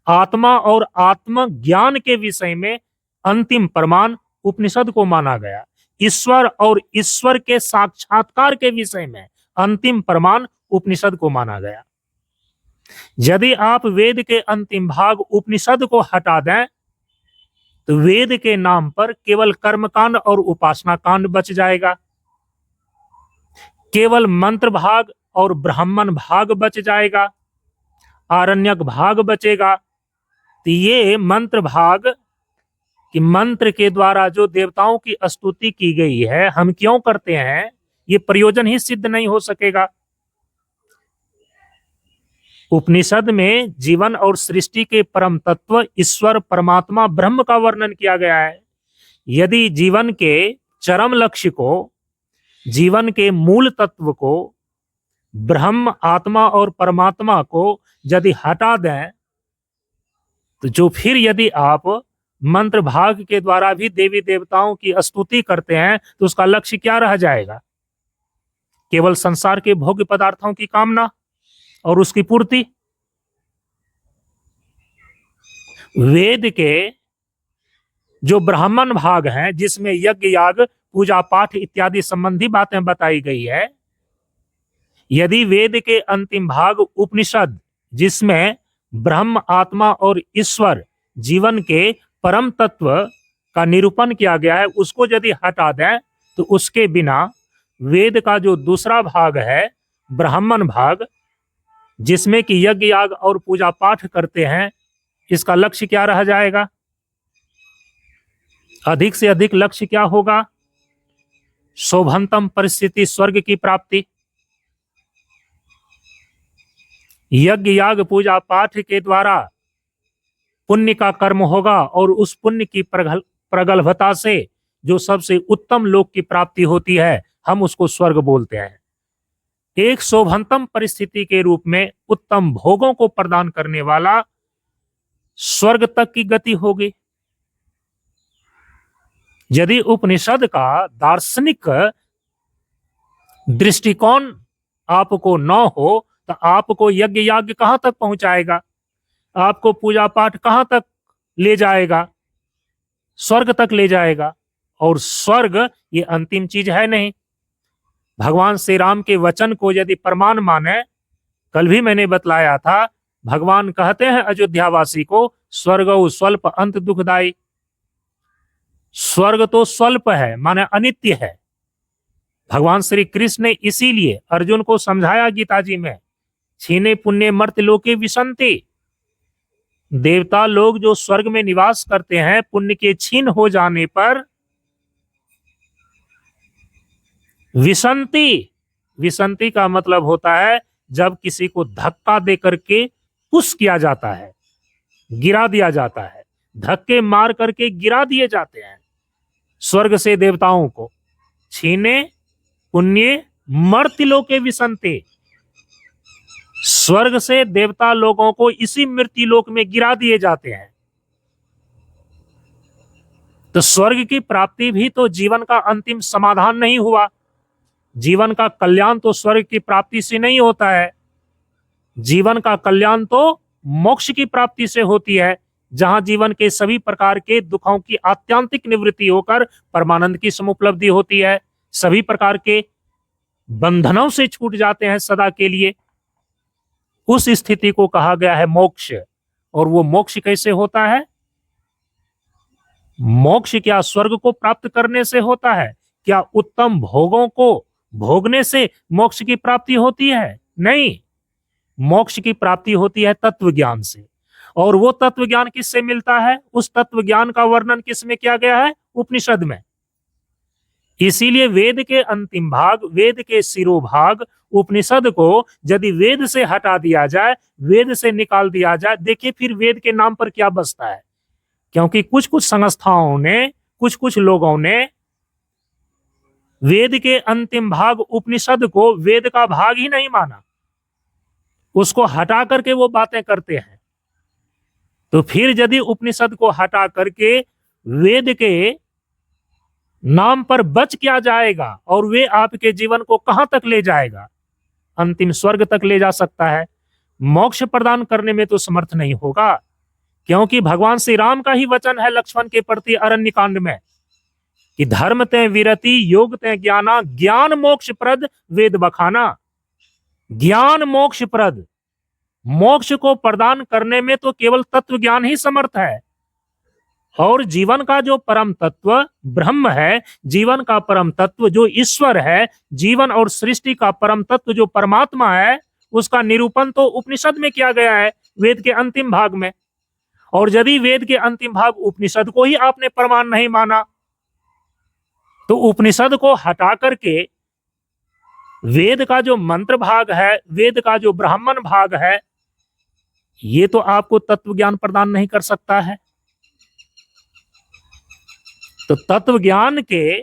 Speaker 1: आत्मा और आत्म ज्ञान के विषय में अंतिम प्रमाण उपनिषद को माना गया। ईश्वर और ईश्वर के साक्षात्कार के विषय में अंतिम प्रमाण उपनिषद को माना गया। यदि आप वेद के अंतिम भाग उपनिषद को हटा दें तो वेद के नाम पर केवल कर्मकांड और उपासना कांड बच जाएगा, केवल मंत्र भाग और ब्राह्मण भाग बच जाएगा, आरण्यक भाग बचेगा। तो ये मंत्र भाग कि मंत्र के द्वारा जो देवताओं की स्तुति की गई है, हम क्यों करते हैं, ये प्रयोजन ही सिद्ध नहीं हो सकेगा। उपनिषद में जीवन और सृष्टि के परम तत्व ईश्वर परमात्मा ब्रह्म का वर्णन किया गया है। यदि जीवन के चरम लक्ष्य को, जीवन के मूल तत्व को, ब्रह्म आत्मा और परमात्मा को यदि हटा दें तो जो फिर यदि आप मंत्र भाग के द्वारा भी देवी देवताओं की स्तुति करते हैं तो उसका लक्ष्य क्या रह जाएगा? केवल संसार के भोग्य पदार्थों की कामना और उसकी पूर्ति। वेद के जो ब्राह्मण भाग हैं जिसमें यज्ञ याग पूजा पाठ इत्यादि संबंधी बातें बताई गई है, यदि वेद के अंतिम भाग उपनिषद जिसमें ब्रह्म आत्मा और ईश्वर जीवन के परम तत्व का निरूपण किया गया है, उसको यदि हटा दें तो उसके बिना वेद का जो दूसरा भाग है ब्राह्मण भाग जिसमें कि यज्ञ याग और पूजा पाठ करते हैं, इसका लक्ष्य क्या रह जाएगा? अधिक से अधिक लक्ष्य क्या होगा? शोभनतम परिस्थिति स्वर्ग की प्राप्ति। यज्ञ याग पूजा पाठ के द्वारा पुण्य का कर्म होगा और उस पुण्य की प्रगल्भता से जो सबसे उत्तम लोक की प्राप्ति होती है, हम उसको स्वर्ग बोलते हैं। एक शोभनतम परिस्थिति के रूप में उत्तम भोगों को प्रदान करने वाला स्वर्ग तक की गति होगी। यदि उपनिषद का दार्शनिक दृष्टिकोण आपको न हो तो आपको यज्ञ याग कहां तक पहुंचाएगा? आपको पूजा पाठ कहां तक ले जाएगा? स्वर्ग तक ले जाएगा। और स्वर्ग ये अंतिम चीज है नहीं। भगवान श्री राम के वचन को यदि प्रमाण माने, कल भी मैंने बतलाया था, भगवान कहते हैं अयोध्यावासी को, स्वर्ग स्वल्प अंत दुखदाई। स्वर्ग तो स्वल्प है, माने अनित्य है। भगवान श्री कृष्ण ने इसीलिए अर्जुन को समझाया गीता जी में, छीने पुण्य मर्त्य लोके विसंति। देवता लोग जो स्वर्ग में निवास करते हैं, पुण्य के छीन हो जाने पर विसंति, विसंति का मतलब होता है जब किसी को धक्का दे करके पुश किया जाता है, गिरा दिया जाता है, धक्के मार करके गिरा दिए जाते हैं स्वर्ग से देवताओं को। छीने पुण्य मर्त्य लोके विसंति, स्वर्ग से देवता लोगों को इसी मृत्यु लोक में गिरा दिए जाते हैं। तो स्वर्ग की प्राप्ति भी तो जीवन का अंतिम समाधान नहीं हुआ। जीवन का कल्याण तो स्वर्ग की प्राप्ति से नहीं होता है। जीवन का कल्याण तो मोक्ष की प्राप्ति से होती है, जहां जीवन के सभी प्रकार के दुखों की आत्यंतिक निवृत्ति होकर परमानंद की समुपलब्धि होती है। सभी प्रकार के बंधनों से छूट जाते हैं सदा के लिए। उस स्थिति को कहा गया है मोक्ष। और वो मोक्ष कैसे होता है? मोक्ष क्या स्वर्ग को प्राप्त करने से होता है? क्या उत्तम भोगों को भोगने से मोक्ष की प्राप्ति होती है? नहीं, मोक्ष की प्राप्ति होती है तत्व ज्ञान से। और वो तत्व ज्ञान किससे मिलता है? उस तत्व ज्ञान का वर्णन किसमें किया गया है? उपनिषद में। इसीलिए वेद के अंतिम भाग, वेद के शिरोभाग उपनिषद को यदि वेद से हटा दिया जाए, वेद से निकाल दिया जाए, देखिए फिर वेद के नाम पर क्या बचता है। क्योंकि कुछ कुछ संस्थाओं ने, कुछ कुछ लोगों ने वेद के अंतिम भाग उपनिषद को वेद का भाग ही नहीं माना, उसको हटा करके वो बातें करते हैं। तो फिर यदि उपनिषद को हटा करके वेद के नाम पर बच क्या जाएगा? और वे आपके जीवन को कहां तक ले जाएगा? अंतिम स्वर्ग तक ले जा सकता है। मोक्ष प्रदान करने में तो समर्थ नहीं होगा, क्योंकि भगवान श्री राम का ही वचन है लक्ष्मण के प्रति अरण्य कांड में कि धर्म ते विरति योग ते ज्ञाना ज्ञान मोक्ष प्रद वेद बखाना। ज्ञान मोक्ष प्रद, मोक्ष को प्रदान करने में तो केवल तत्व ज्ञान ही समर्थ है। और जीवन का जो परम तत्व ब्रह्म है, जीवन का परम तत्व जो ईश्वर है, जीवन और सृष्टि का परम तत्व जो परमात्मा है, उसका निरूपण तो उपनिषद में किया गया है, वेद के अंतिम भाग में। और यदि वेद के अंतिम भाग उपनिषद को ही आपने प्रमाण नहीं माना, तो उपनिषद को हटा करके वेद का जो मंत्र भाग है, वेद का जो ब्राह्मण भाग है, ये तो आपको तत्व ज्ञान प्रदान नहीं कर सकता है। तो तत्व ज्ञान के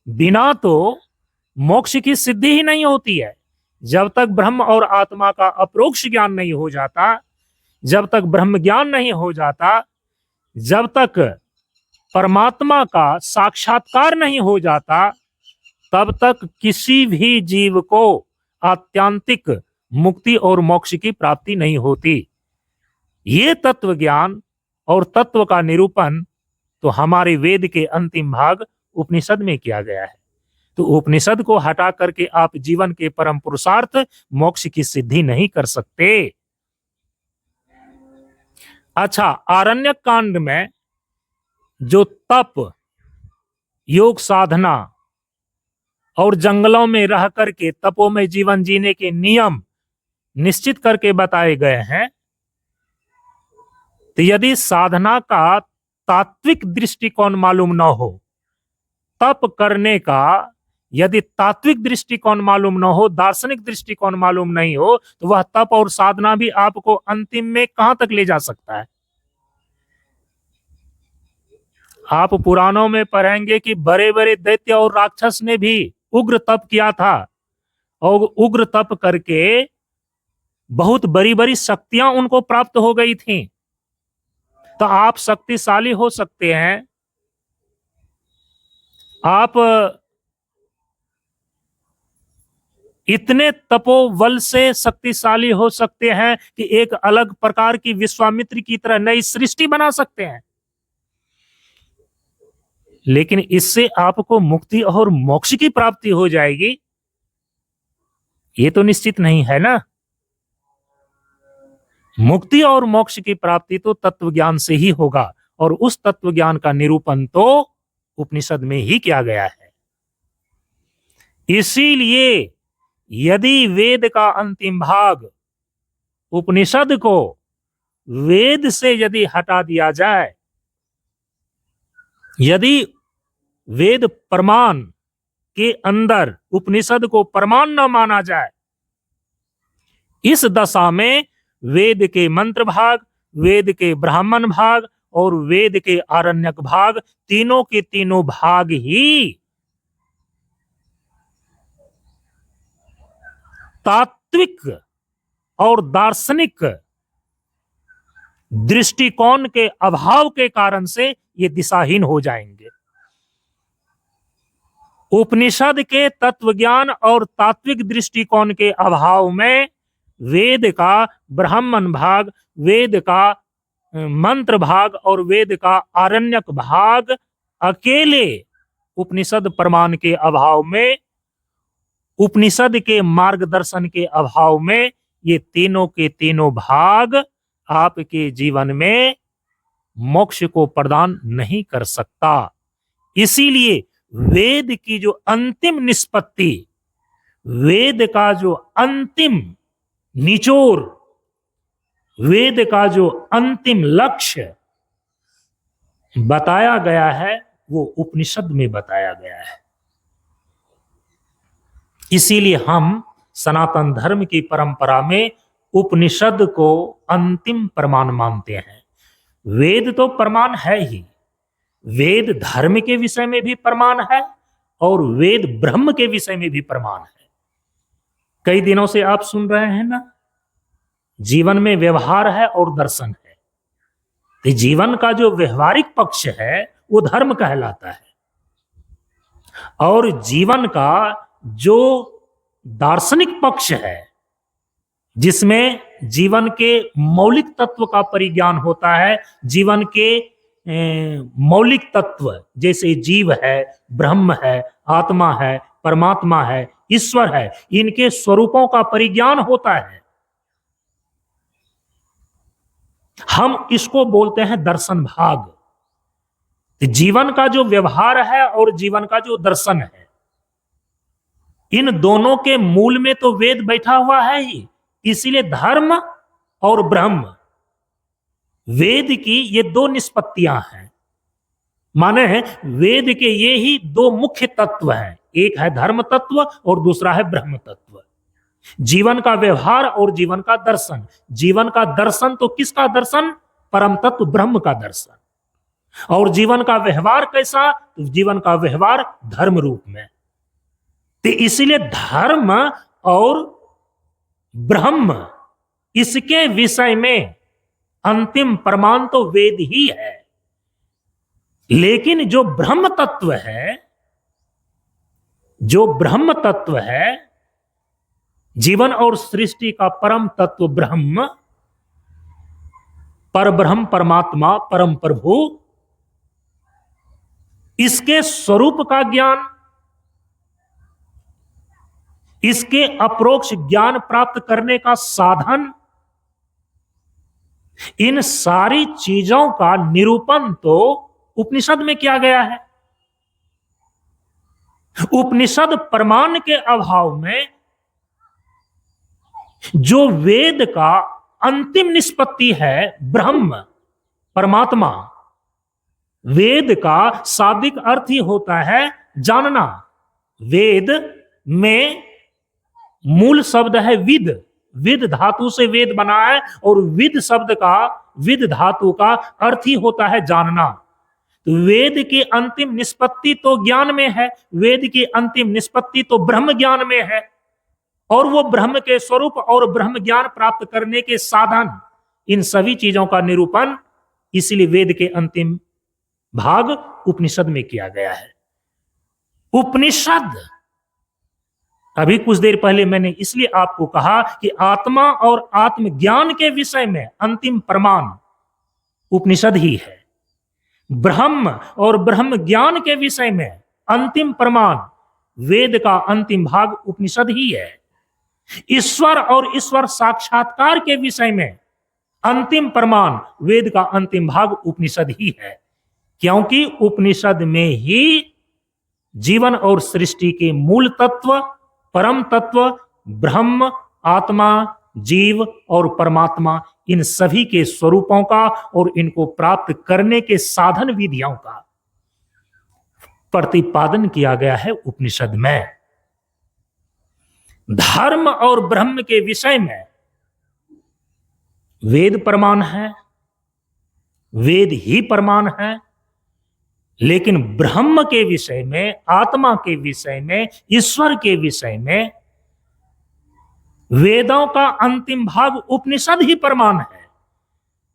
Speaker 1: बिना तो मोक्ष की सिद्धि ही नहीं होती है। जब तक ब्रह्म और आत्मा का अपरोक्ष ज्ञान नहीं हो जाता, जब तक ब्रह्म ज्ञान नहीं हो जाता, जब तक परमात्मा का साक्षात्कार नहीं हो जाता, तब तक किसी भी जीव को आत्यांतिक मुक्ति और मोक्ष की प्राप्ति नहीं होती। ये तत्व ज्ञान और तत्व का निरूपण तो हमारे वेद के अंतिम भाग उपनिषद में किया गया है। तो उपनिषद को हटा करके आप जीवन के परम पुरुषार्थ मोक्ष की सिद्धि नहीं कर सकते। अच्छा, आरण्यक कांड में जो तप, योग साधना और जंगलों में रह करके तपों में जीवन जीने के नियम निश्चित करके बताए गए हैं, तो यदि साधना का तात्विक दृष्टिकोण मालूम न हो, तप करने का यदि तात्विक दृष्टिकोण मालूम न हो, दार्शनिक दृष्टिकोण मालूम नहीं हो, तो वह तप और साधना भी आपको अंतिम में कहां तक ले जा सकता है। आप पुराणों में पढ़ेंगे कि बड़े बड़े दैत्य और राक्षस ने भी उग्र तप किया था, और उग्र तप करके बहुत बड़ी बड़ी शक्तियां उनको प्राप्त हो गई थीं। तो आप शक्तिशाली हो सकते हैं, आप इतने तपोबल से शक्तिशाली हो सकते हैं कि एक अलग प्रकार की विश्वामित्र की तरह नई सृष्टि बना सकते हैं, लेकिन इससे आपको मुक्ति और मोक्ष की प्राप्ति हो जाएगी, ये तो निश्चित नहीं है ना। मुक्ति और मोक्ष की प्राप्ति तो तत्व ज्ञान से ही होगा, और उस तत्व ज्ञान का निरूपण तो उपनिषद में ही किया गया है। इसीलिए यदि वेद का अंतिम भाग उपनिषद को वेद से यदि हटा दिया जाए, यदि वेद प्रमाण के अंदर उपनिषद को प्रमाण न माना जाए, इस दशा में वेद के मंत्र भाग, वेद के ब्राह्मण भाग और वेद के आरण्यक भाग, तीनों के तीनों भाग ही तात्विक और दार्शनिक दृष्टिकोण के अभाव के कारण से ये दिशाहीन हो जाएंगे। उपनिषद के तत्व ज्ञान और तात्विक दृष्टिकोण के अभाव में वेद का ब्राह्मण भाग, वेद का मंत्र भाग और वेद का आरण्यक भाग अकेले उपनिषद प्रमाण के अभाव में, उपनिषद के मार्गदर्शन के अभाव में, ये तीनों के तीनों भाग आपके जीवन में मोक्ष को प्रदान नहीं कर सकता। इसीलिए वेद की जो अंतिम निष्पत्ति, वेद का जो अंतिम निचोड़, वेद का जो अंतिम लक्ष्य बताया गया है, वो उपनिषद में बताया गया है। इसीलिए हम सनातन धर्म की परंपरा में उपनिषद को अंतिम प्रमाण मानते हैं। वेद तो प्रमाण है ही, वेद धर्म के विषय में भी प्रमाण है और वेद ब्रह्म के विषय में भी प्रमाण है। कई दिनों से आप सुन रहे हैं ना, जीवन में व्यवहार है और दर्शन है। तो जीवन का जो व्यवहारिक पक्ष है वो धर्म कहलाता है, और जीवन का जो दार्शनिक पक्ष है, जिसमें जीवन के मौलिक तत्व का परिज्ञान होता है, जीवन के मौलिक तत्व जैसे जीव है, ब्रह्म है, आत्मा है, परमात्मा है, ईश्वर है, इनके स्वरूपों का परिज्ञान होता है। हम इसको बोलते हैं दर्शन भाग। जीवन का जो व्यवहार है और जीवन का जो दर्शन है, इन दोनों के मूल में तो वेद बैठा हुआ है ही। इसीलिए धर्म और ब्रह्म, वेद की ये दो निष्पत्तियां हैं। माने वेद के ये ही दो मुख्य तत्व हैं, एक है धर्म तत्व और दूसरा है ब्रह्म तत्व। जीवन का व्यवहार और जीवन का दर्शन। जीवन का दर्शन तो किसका दर्शन? परम तत्व ब्रह्म का दर्शन। और जीवन का व्यवहार कैसा? तो जीवन का व्यवहार धर्म रूप में। तो इसीलिए धर्म और ब्रह्म, इसके विषय में अंतिम प्रमाण तो वेद ही है। लेकिन जो ब्रह्म तत्व है, जो ब्रह्म तत्व है, जीवन और सृष्टि का परम तत्व ब्रह्म, परब्रह्म परमात्मा परम प्रभु, इसके स्वरूप का ज्ञान, इसके अप्रोक्ष ज्ञान प्राप्त करने का साधन, इन सारी चीजों का निरूपण तो उपनिषद में किया गया है। उपनिषद प्रमाण के अभाव में जो वेद का अंतिम निष्पत्ति है ब्रह्म परमात्मा, वेद का शाब्दिक अर्थ ही होता है जानना। वेद में मूल शब्द है विद। विद धातु से वेद बना है और विद शब्द का, विद धातु का अर्थ ही होता है जानना। तो वेद की अंतिम निष्पत्ति तो ज्ञान में है, वेद की अंतिम निष्पत्ति तो ब्रह्म ज्ञान में है। और वो ब्रह्म के स्वरूप और ब्रह्म ज्ञान प्राप्त करने के साधन, इन सभी चीजों का निरूपण इसलिए वेद के अंतिम भाग उपनिषद में किया गया है। उपनिषद, अभी कुछ देर पहले मैंने इसलिए आपको कहा कि आत्मा और आत्मज्ञान के विषय में अंतिम प्रमाण उपनिषद ही है। ब्रह्म और ब्रह्म ज्ञान के विषय में अंतिम प्रमाण वेद का अंतिम भाग उपनिषद ही है। ईश्वर और ईश्वर साक्षात्कार के विषय में अंतिम प्रमाण वेद का अंतिम भाग उपनिषद ही है। क्योंकि उपनिषद में ही जीवन और सृष्टि के मूल तत्व, परम तत्व ब्रह्म, आत्मा, जीव और परमात्मा, इन सभी के स्वरूपों का और इनको प्राप्त करने के साधन विधियों का प्रतिपादन किया गया है उपनिषद में। धर्म और ब्रह्म के विषय में वेद प्रमाण है, वेद ही प्रमाण है। लेकिन ब्रह्म के विषय में, आत्मा के विषय में, ईश्वर के विषय में वेदों का अंतिम भाग उपनिषद ही प्रमाण है।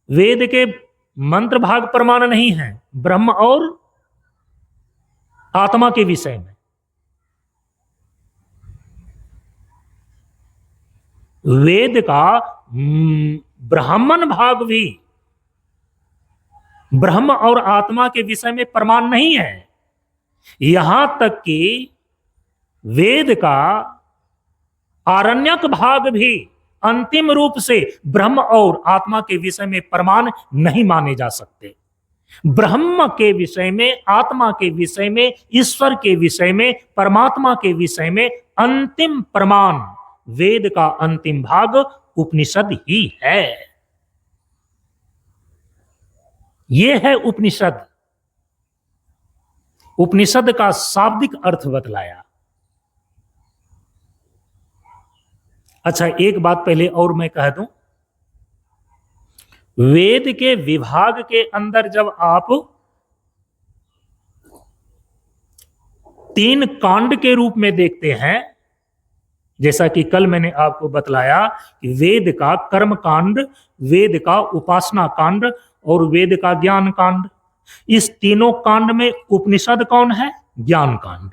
Speaker 1: वेद के मंत्र भाग प्रमाण नहीं है ब्रह्म और आत्मा के विषय में। वेद का ब्राह्मण भाग भी ब्रह्म और आत्मा के विषय में प्रमाण नहीं है। यहां तक कि वेद का आरण्यक भाग भी अंतिम रूप से ब्रह्म और आत्मा के विषय में प्रमाण नहीं माने जा सकते। ब्रह्म के विषय में, आत्मा के विषय में, ईश्वर के विषय में, परमात्मा के विषय में अंतिम प्रमाण वेद का अंतिम भाग उपनिषद ही है। यह है उपनिषद। उपनिषद का शाब्दिक अर्थ बतलाया। अच्छा, एक बात पहले और मैं कह दूं, वेद के विभाग के अंदर जब आप 3 कांड के रूप में देखते हैं, जैसा कि कल मैंने आपको बतलाया कि वेद का कर्म कांड, वेद का उपासना कांड और वेद का ज्ञान कांड, इस तीनों कांड में उपनिषद कौन है? ज्ञान कांड।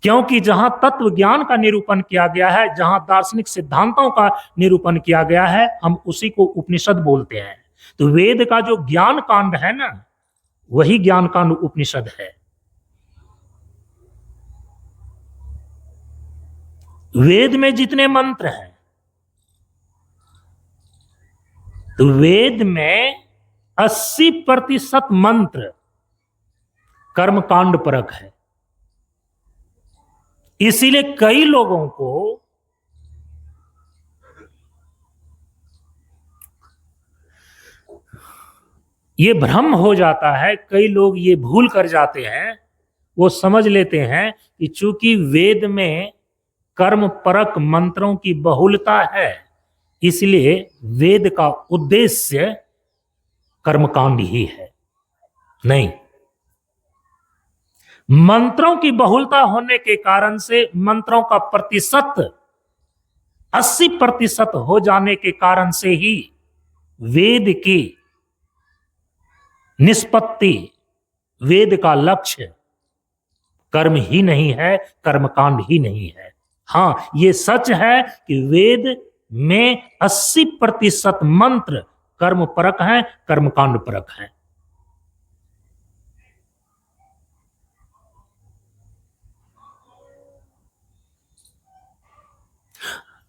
Speaker 1: क्योंकि जहां तत्व ज्ञान का निरूपण किया गया है, जहां दार्शनिक सिद्धांतों का निरूपण किया गया है, हम उसी को उपनिषद बोलते हैं। तो वेद का जो ज्ञान कांड है ना, वही ज्ञान कांड उपनिषद है। वेद में जितने मंत्र हैं, तो वेद में 80% मंत्र कर्मकांड परक है। इसीलिए कई लोगों को ये भ्रम हो जाता है, कई लोग ये भूल कर जाते हैं, वो समझ लेते हैं कि चूंकि वेद में कर्म परक मंत्रों की बहुलता है, इसलिए वेद का उद्देश्य कर्मकांड ही है। नहीं, मंत्रों की बहुलता होने के कारण से मंत्रों का प्रतिशत 80% हो जाने के कारण से ही वेद की निष्पत्ति, वेद का लक्ष्य कर्म ही नहीं है, कर्मकांड ही नहीं है। हां, यह सच है कि वेद में 80% मंत्र कर्म परक हैं, कर्मकांड परक हैं।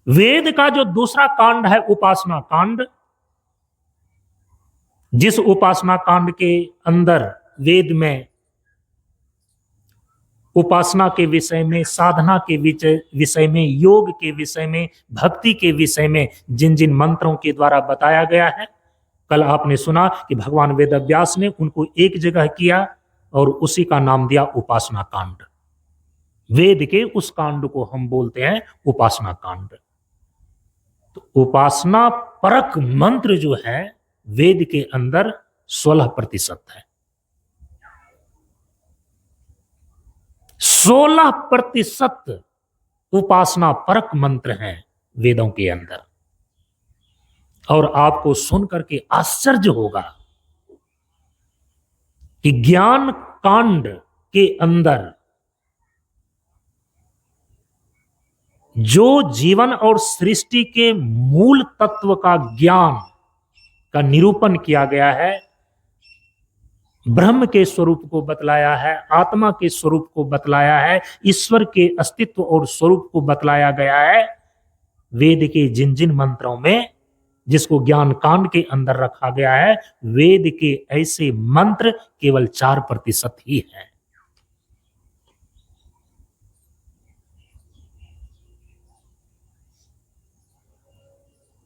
Speaker 1: वेद का जो दूसरा कांड है उपासना कांड, जिस उपासना कांड के अंदर वेद में उपासना के विषय में, साधना के विषय में, योग के विषय में, भक्ति के विषय में जिन जिन मंत्रों के द्वारा बताया गया है, कल आपने सुना कि भगवान वेदव्यास ने उनको एक जगह किया और उसी का नाम दिया उपासना कांड। वेद के उस कांड को हम बोलते हैं उपासना कांड। तो उपासना परक मंत्र जो है वेद के अंदर 16% है। 16% उपासना परक मंत्र हैं वेदों के अंदर। और आपको सुनकर के आश्चर्य होगा कि ज्ञान कांड के अंदर जो जीवन और सृष्टि के मूल तत्व का ज्ञान का निरूपण किया गया है, ब्रह्म के स्वरूप को बतलाया है, आत्मा के स्वरूप को बतलाया है, ईश्वर के अस्तित्व और स्वरूप को बतलाया गया है, वेद के जिन जिन मंत्रों में जिसको ज्ञान कांड के अंदर रखा गया है, वेद के ऐसे मंत्र केवल 4% ही हैं।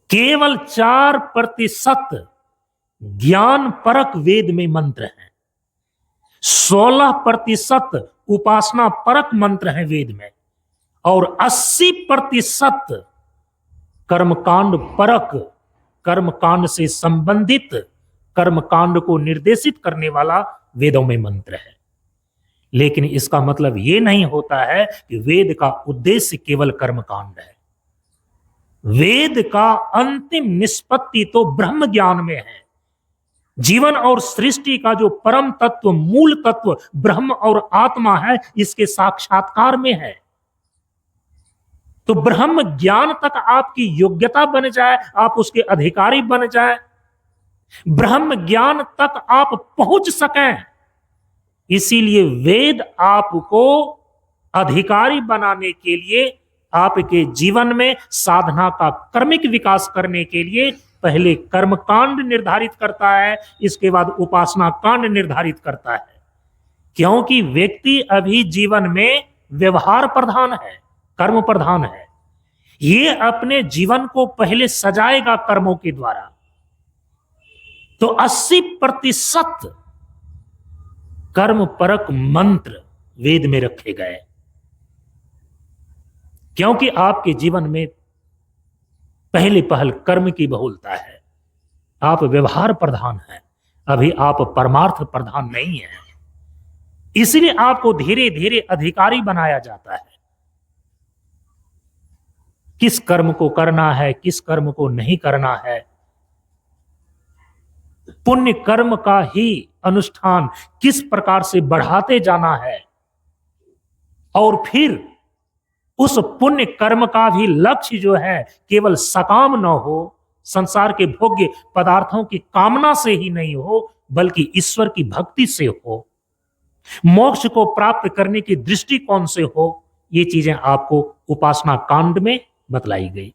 Speaker 1: केवल 4% ज्ञान परक वेद में मंत्र हैं। 16% उपासना परक मंत्र हैं वेद में, और 80% कर्मकांड परक, कर्मकांड से संबंधित, कर्मकांड को निर्देशित करने वाला वेदों में मंत्र है। लेकिन इसका मतलब यह नहीं होता है कि वेद का उद्देश्य केवल कर्मकांड है। वेद का अंतिम निष्पत्ति तो ब्रह्म ज्ञान में है। जीवन और सृष्टि का जो परम तत्व, मूल तत्व ब्रह्म और आत्मा है, इसके साक्षात्कार में है। तो ब्रह्म ज्ञान तक आपकी योग्यता बन जाए, आप उसके अधिकारी बन जाए, ब्रह्म ज्ञान तक आप पहुंच सकें, इसीलिए वेद आपको अधिकारी बनाने के लिए, आपके जीवन में साधना का कर्मिक विकास करने के लिए पहले कर्मकांड निर्धारित करता है, इसके बाद उपासना कांड निर्धारित करता है। क्योंकि व्यक्ति अभी जीवन में व्यवहार प्रधान है, कर्म प्रधान है। ये अपने जीवन को पहले सजाएगा कर्मों के द्वारा। तो 80% कर्म परक मंत्र वेद में रखे गए, क्योंकि आपके जीवन में पहले पहल कर्म की बहुलता है। आप व्यवहार प्रधान हैं, अभी आप परमार्थ प्रधान नहीं हैं। इसलिए आपको धीरे धीरे अधिकारी बनाया जाता है। किस कर्म को करना है, किस कर्म को नहीं करना है, पुण्य कर्म का ही अनुष्ठान किस प्रकार से बढ़ाते जाना है, और फिर उस पुण्य कर्म का भी लक्ष्य जो है केवल सकाम न हो, संसार के भोग्य पदार्थों की कामना से ही नहीं हो, बल्कि ईश्वर की भक्ति से हो, मोक्ष को प्राप्त करने की दृष्टिकोण से हो। ये चीजें आपको उपासना कांड में बतलाई गई।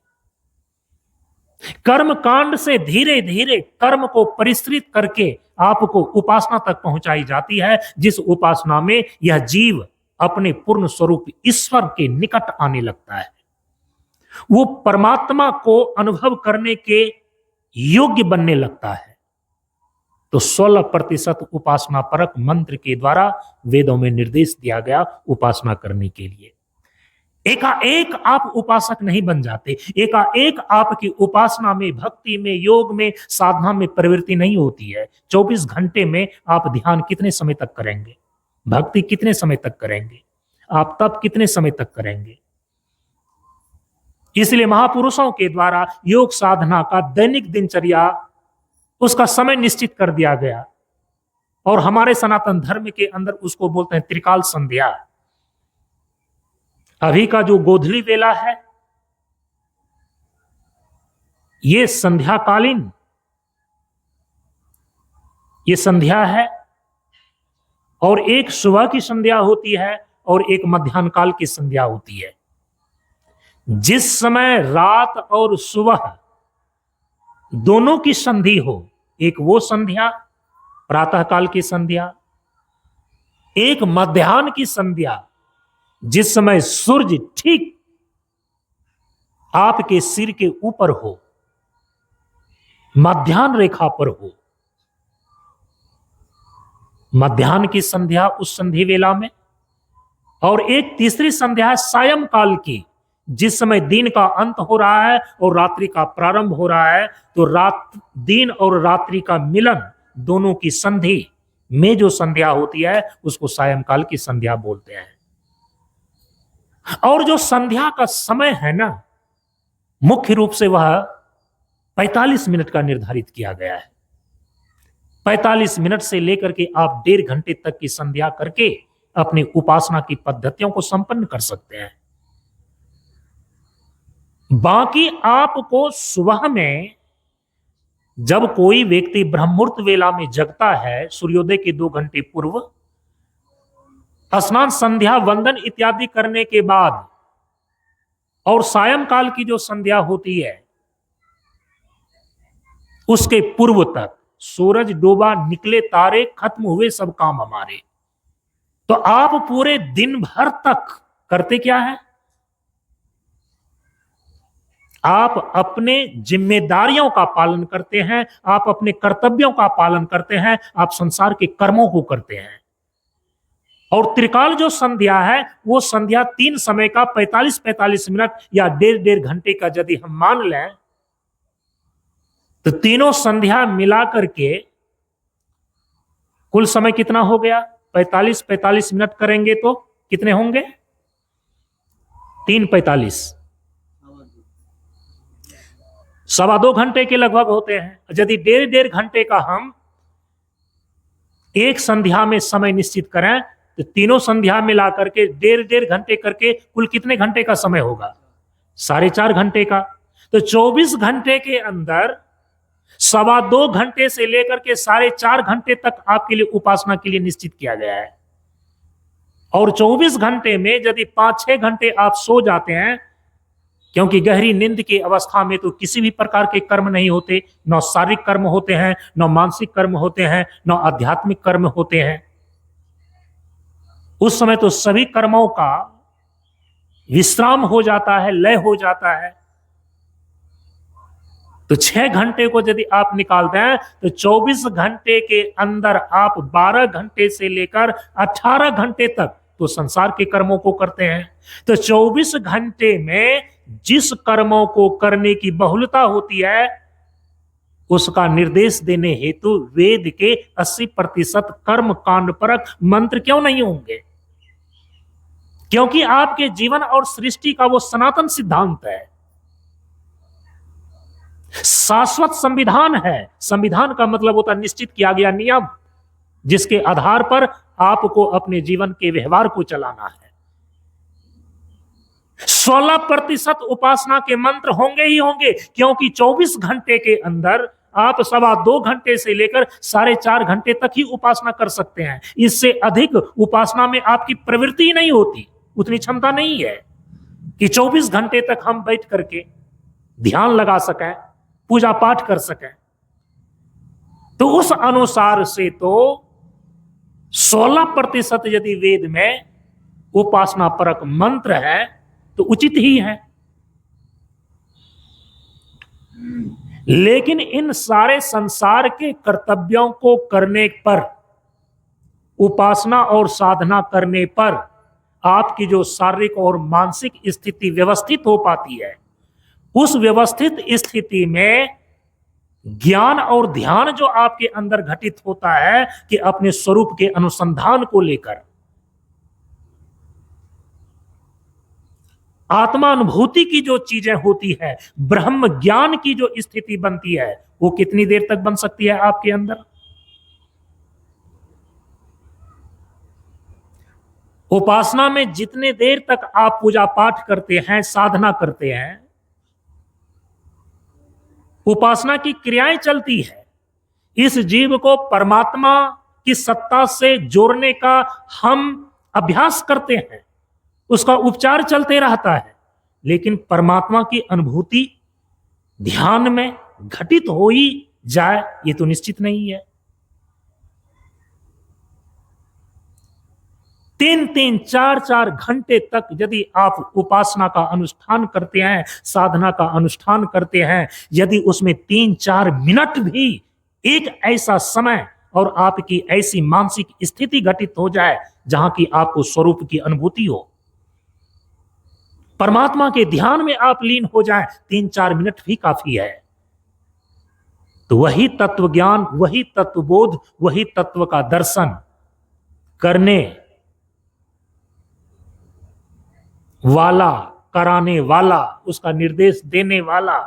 Speaker 1: कर्म कांड से धीरे धीरे कर्म को परिष्कृत करके आपको उपासना तक पहुंचाई जाती है, जिस उपासना में यह जीव अपने पूर्ण स्वरूप ईश्वर के निकट आने लगता है, वो परमात्मा को अनुभव करने के योग्य बनने लगता है। तो 16% उपासना परक मंत्र के द्वारा वेदों में निर्देश दिया गया उपासना करने के लिए। एकाएक आप उपासक नहीं बन जाते, एकाएक आपकी उपासना में, भक्ति में, योग में, साधना में प्रवृत्ति नहीं होती है। 24 घंटे में आप ध्यान कितने समय तक करेंगे, भक्ति कितने समय तक करेंगे, आप तप कितने समय तक करेंगे। इसलिए महापुरुषों के द्वारा योग साधना का दैनिक दिनचर्या, उसका समय निश्चित कर दिया गया। और हमारे सनातन धर्म के अंदर उसको बोलते हैं त्रिकाल संध्या। अभी का जो गोधली वेला है, ये संध्याकालीन, ये संध्या है। और एक सुबह की संध्या होती है और एक मध्याह्न काल की संध्या होती है। जिस समय रात और सुबह दोनों की संधि हो, एक वो संध्या प्रातः काल की संध्या, एक मध्याह्न की संध्या जिस समय सूर्य ठीक आपके सिर के ऊपर हो, मध्याह्न रेखा पर हो, मध्याह्न की संध्या उस संधि वेला में। और एक तीसरी संध्या है सायं काल की, जिस समय दिन का अंत हो रहा है और रात्रि का प्रारंभ हो रहा है। तो दिन और रात्रि का मिलन, दोनों की संधि में जो संध्या होती है उसको सायंकाल की संध्या बोलते हैं। और जो संध्या का समय है ना, मुख्य रूप से वह 45 मिनट का निर्धारित किया गया है। 45 मिनट से लेकर के आप 1.5 घंटे तक की संध्या करके अपनी उपासना की पद्धतियों को संपन्न कर सकते हैं। बाकी आपको सुबह में, जब कोई व्यक्ति ब्रह्ममुहूर्त वेला में जगता है, सूर्योदय के 2 घंटे पूर्व, स्नान संध्या वंदन इत्यादि करने के बाद, और सायंकाल की जो संध्या होती है उसके पूर्व तक, सूरज डूबा, निकले तारे, खत्म हुए सब काम हमारे। तो आप पूरे दिन भर तक करते क्या है? आप अपने जिम्मेदारियों का पालन करते हैं, आप अपने कर्तव्यों का पालन करते हैं, आप संसार के कर्मों को करते हैं। और त्रिकाल जो संध्या है, वो संध्या 3 समय का 45-45 मिनट या 1.5 घंटे का यदि हम मान लें, तो तीनों संध्या मिला करके कुल समय कितना हो गया? 45-45 मिनट करेंगे तो कितने होंगे? 3:45, 2.25 घंटे के लगभग होते हैं। यदि 1.5 घंटे का हम एक संध्या में समय निश्चित करें, तो तीनों संध्या मिला करके 1.5 घंटे करके कुल कितने घंटे का समय होगा? 4.5 घंटे का। तो 24 घंटे के अंदर 2.25 घंटे से लेकर के 4.5 घंटे तक आपके लिए उपासना के लिए निश्चित किया गया है। और 24 घंटे में यदि 5-6 घंटे आप सो जाते हैं, क्योंकि गहरी नींद की अवस्था में तो किसी भी प्रकार के कर्म नहीं होते, न शारीरिक कर्म होते हैं, न मानसिक कर्म होते हैं, न आध्यात्मिक कर्म होते हैं। उस समय तो सभी कर्मों का विश्राम हो जाता है, लय हो जाता है। तो 6 घंटे को यदि आप निकाल दें तो 24 घंटे के अंदर आप 12 घंटे से लेकर 18 घंटे तक तो संसार के कर्मों को करते हैं। तो 24 घंटे में जिस कर्मों को करने की बहुलता होती है, उसका निर्देश देने हेतु वेद के 80% कर्म कांड परक मंत्र क्यों नहीं होंगे? क्योंकि आपके जीवन और सृष्टि का वो सनातन सिद्धांत है, शाश्वत संविधान है। संविधान का मतलब होता है निश्चित किया गया नियम, जिसके आधार पर आपको अपने जीवन के व्यवहार को चलाना है। 16% उपासना के मंत्र होंगे ही होंगे, क्योंकि 24 घंटे के अंदर आप 2.25 घंटे से लेकर 4.5 घंटे तक ही उपासना कर सकते हैं। इससे अधिक उपासना में आपकी प्रवृत्ति नहीं होती, उतनी क्षमता नहीं है कि 24 घंटे तक हम बैठ करके ध्यान लगा सकें, पूजा पाठ कर सकें। तो उस अनुसार से तो 16% यदि वेद में उपासना परक मंत्र है तो उचित ही है। लेकिन इन सारे संसार के कर्तव्यों को करने पर, उपासना और साधना करने पर आपकी जो शारीरिक और मानसिक स्थिति व्यवस्थित हो पाती है, उस व्यवस्थित स्थिति में ज्ञान और ध्यान जो आपके अंदर घटित होता है कि अपने स्वरूप के अनुसंधान को लेकर आत्मा अनुभूति की जो चीजें होती है, ब्रह्म ज्ञान की जो स्थिति बनती है, वो कितनी देर तक बन सकती है आपके अंदर? उपासना में जितने देर तक आप पूजा पाठ करते हैं, साधना करते हैं, उपासना की क्रियाएं चलती है, इस जीव को परमात्मा की सत्ता से जोड़ने का हम अभ्यास करते हैं, उसका उपचार चलते रहता है। लेकिन परमात्मा की अनुभूति ध्यान में घटित हो ही जाए, ये तो निश्चित नहीं है। 3-3, 4-4 घंटे तक यदि आप उपासना का अनुष्ठान करते हैं, साधना का अनुष्ठान करते हैं, यदि उसमें 3-4 मिनट भी एक ऐसा समय और आपकी ऐसी मानसिक स्थिति घटित हो जाए जहां की आपको स्वरूप की अनुभूति हो, परमात्मा के ध्यान में आप लीन हो जाएं, 3-4 मिनट भी काफी है। तो वही तत्व ज्ञान, वही तत्वबोध, वही तत्व का दर्शन करने वाला, कराने वाला, उसका निर्देश देने वाला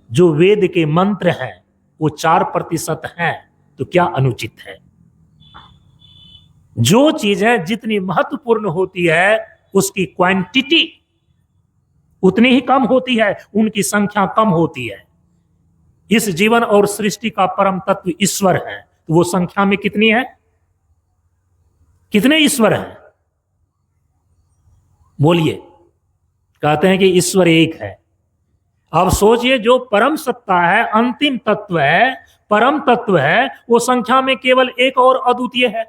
Speaker 1: जो वेद के मंत्र हैं वो 4% हैं, तो क्या अनुचित है? जो चीजें जितनी महत्वपूर्ण होती है उसकी क्वांटिटी उतनी ही कम होती है, उनकी संख्या कम होती है। इस जीवन और सृष्टि का परम तत्व ईश्वर है, तो वो संख्या में कितनी है? कितने ईश्वर हैं? बोलिए। कहते हैं कि ईश्वर एक है। अब सोचिए, जो परम सत्ता है, अंतिम तत्व है, परम तत्व है, वो संख्या में केवल एक और अद्वितीय है।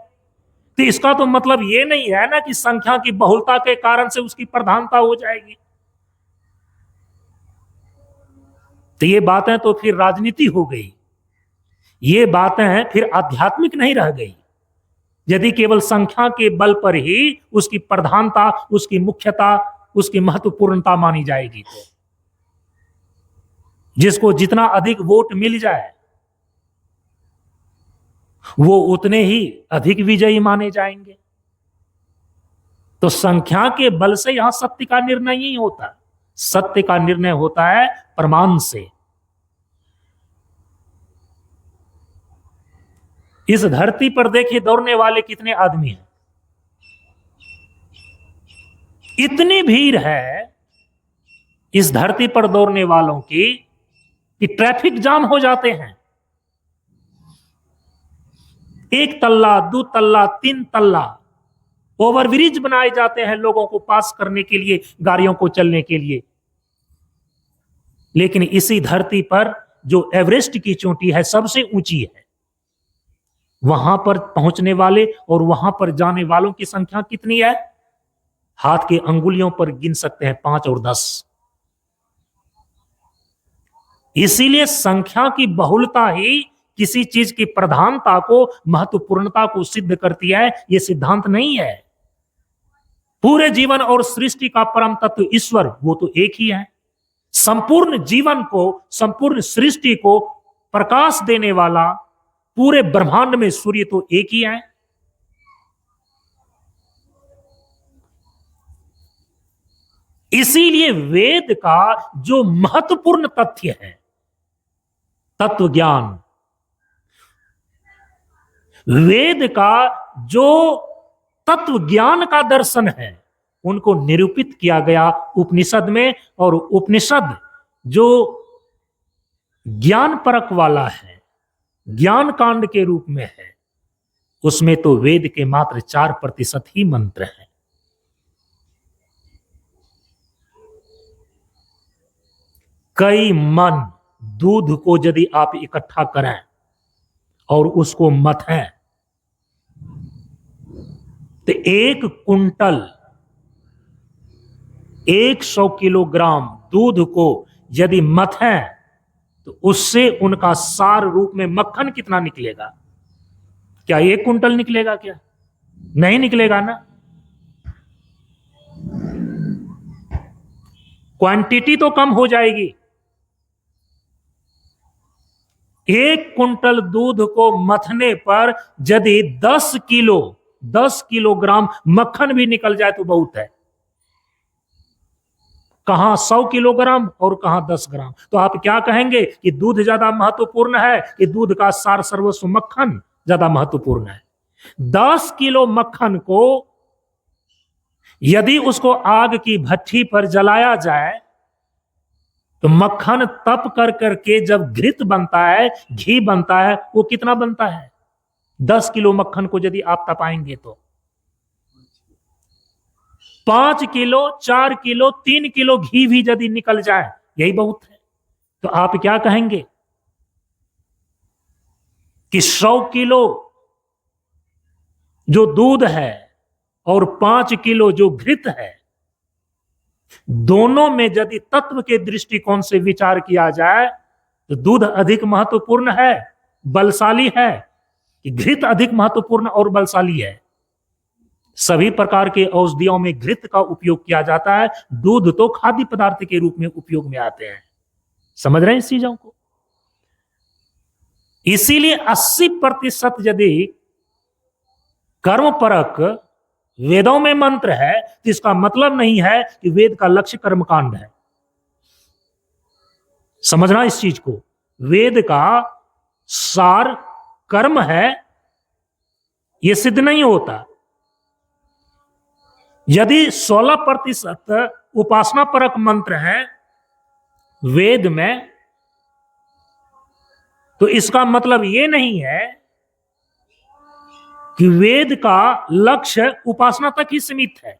Speaker 1: तो इसका तो मतलब ये नहीं है ना कि संख्या की बहुलता के कारण से उसकी प्रधानता हो जाएगी। तो ये बातें तो फिर राजनीति हो गई, ये बातें फिर आध्यात्मिक नहीं रह गई। यदि केवल संख्या के बल पर ही उसकी प्रधानता, उसकी मुख्यता, उसकी महत्वपूर्णता मानी जाएगी, तो जिसको जितना अधिक वोट मिल जाए वो उतने ही अधिक विजयी माने जाएंगे। तो संख्या के बल से यहां सत्य का निर्णय नहीं होता, सत्य का निर्णय होता है प्रमाण से। इस धरती पर देखिए दौड़ने वाले कितने आदमी हैं, इतनी भीड़ है इस धरती पर दौड़ने वालों की कि ट्रैफिक जाम हो जाते हैं। 1 तल्ला, 2 तल्ला, 3 तल्ला ओवरब्रिज बनाए जाते हैं लोगों को पास करने के लिए, गाड़ियों को चलने के लिए। लेकिन इसी धरती पर जो एवरेस्ट की चोटी है, सबसे ऊंची है, वहां पर पहुंचने वाले और वहां पर जाने वालों की संख्या कितनी है? हाथ के अंगुलियों पर गिन सकते हैं, 5 और 10। इसीलिए संख्या की बहुलता ही किसी चीज की प्रधानता को, महत्वपूर्णता को सिद्ध करती है, यह सिद्धांत नहीं है। पूरे जीवन और सृष्टि का परम तत्व ईश्वर, वो तो एक ही है। संपूर्ण जीवन को, संपूर्ण सृष्टि को प्रकाश देने वाला पूरे ब्रह्मांड में सूर्य तो एक ही है। इसीलिए वेद का जो महत्वपूर्ण तथ्य है, तत्व ज्ञान, वेद का जो तत्व ज्ञान का दर्शन है, उनको निरूपित किया गया उपनिषद में। और उपनिषद जो ज्ञान परक वाला है, ज्ञान कांड के रूप में है, उसमें तो वेद के मात्र 4% ही मंत्र हैं। कई मन दूध को यदि आप इकट्ठा करें और उसको मथें तो 1 कुंटल 100 किलोग्राम दूध को यदि मथें तो उससे उनका सार रूप में मक्खन कितना निकलेगा? क्या 1 कुंटल निकलेगा? क्या नहीं निकलेगा ना। क्वांटिटी तो कम हो जाएगी। 1 कुंटल दूध को मथने पर यदि 10 किलोग्राम मक्खन भी निकल जाए तो बहुत है। कहां 100 किलोग्राम और कहां 10 ग्राम। तो आप क्या कहेंगे कि दूध ज्यादा महत्वपूर्ण है कि दूध का सार सर्वस्व मक्खन ज्यादा महत्वपूर्ण है? 10 किलो मक्खन को यदि उसको आग की भट्ठी पर जलाया जाए तो मक्खन तप कर करके जब घृत बनता है, घी बनता है, वो कितना बनता है? 10 किलो मक्खन को यदि आप तपाएंगे तो 5 किलो, 4 किलो, 3 किलो घी भी यदि निकल जाए, यही बहुत है। तो आप क्या कहेंगे कि 100 किलो जो दूध है और 5 किलो जो घृत है, दोनों में यदि तत्व के दृष्टिकोण से विचार किया जाए तो दूध अधिक महत्वपूर्ण है, बलशाली है, कि घृत अधिक महत्वपूर्ण और बलशाली है? सभी प्रकार के औषधियों में घृत का उपयोग किया जाता है, दूध तो खाद्य पदार्थ के रूप में उपयोग में आते हैं। समझ रहे हैं इस चीजों को? इसीलिए 80% यदि कर्म परक वेदों में मंत्र है तो इसका मतलब नहीं है कि वेद का लक्ष्य कर्मकांड है। समझना इस चीज को। वेद का सार कर्म है, यह सिद्ध नहीं होता। यदि 16% उपासना परक मंत्र है वेद में, तो इसका मतलब यह नहीं है कि वेद का लक्ष्य उपासना तक ही सीमित है।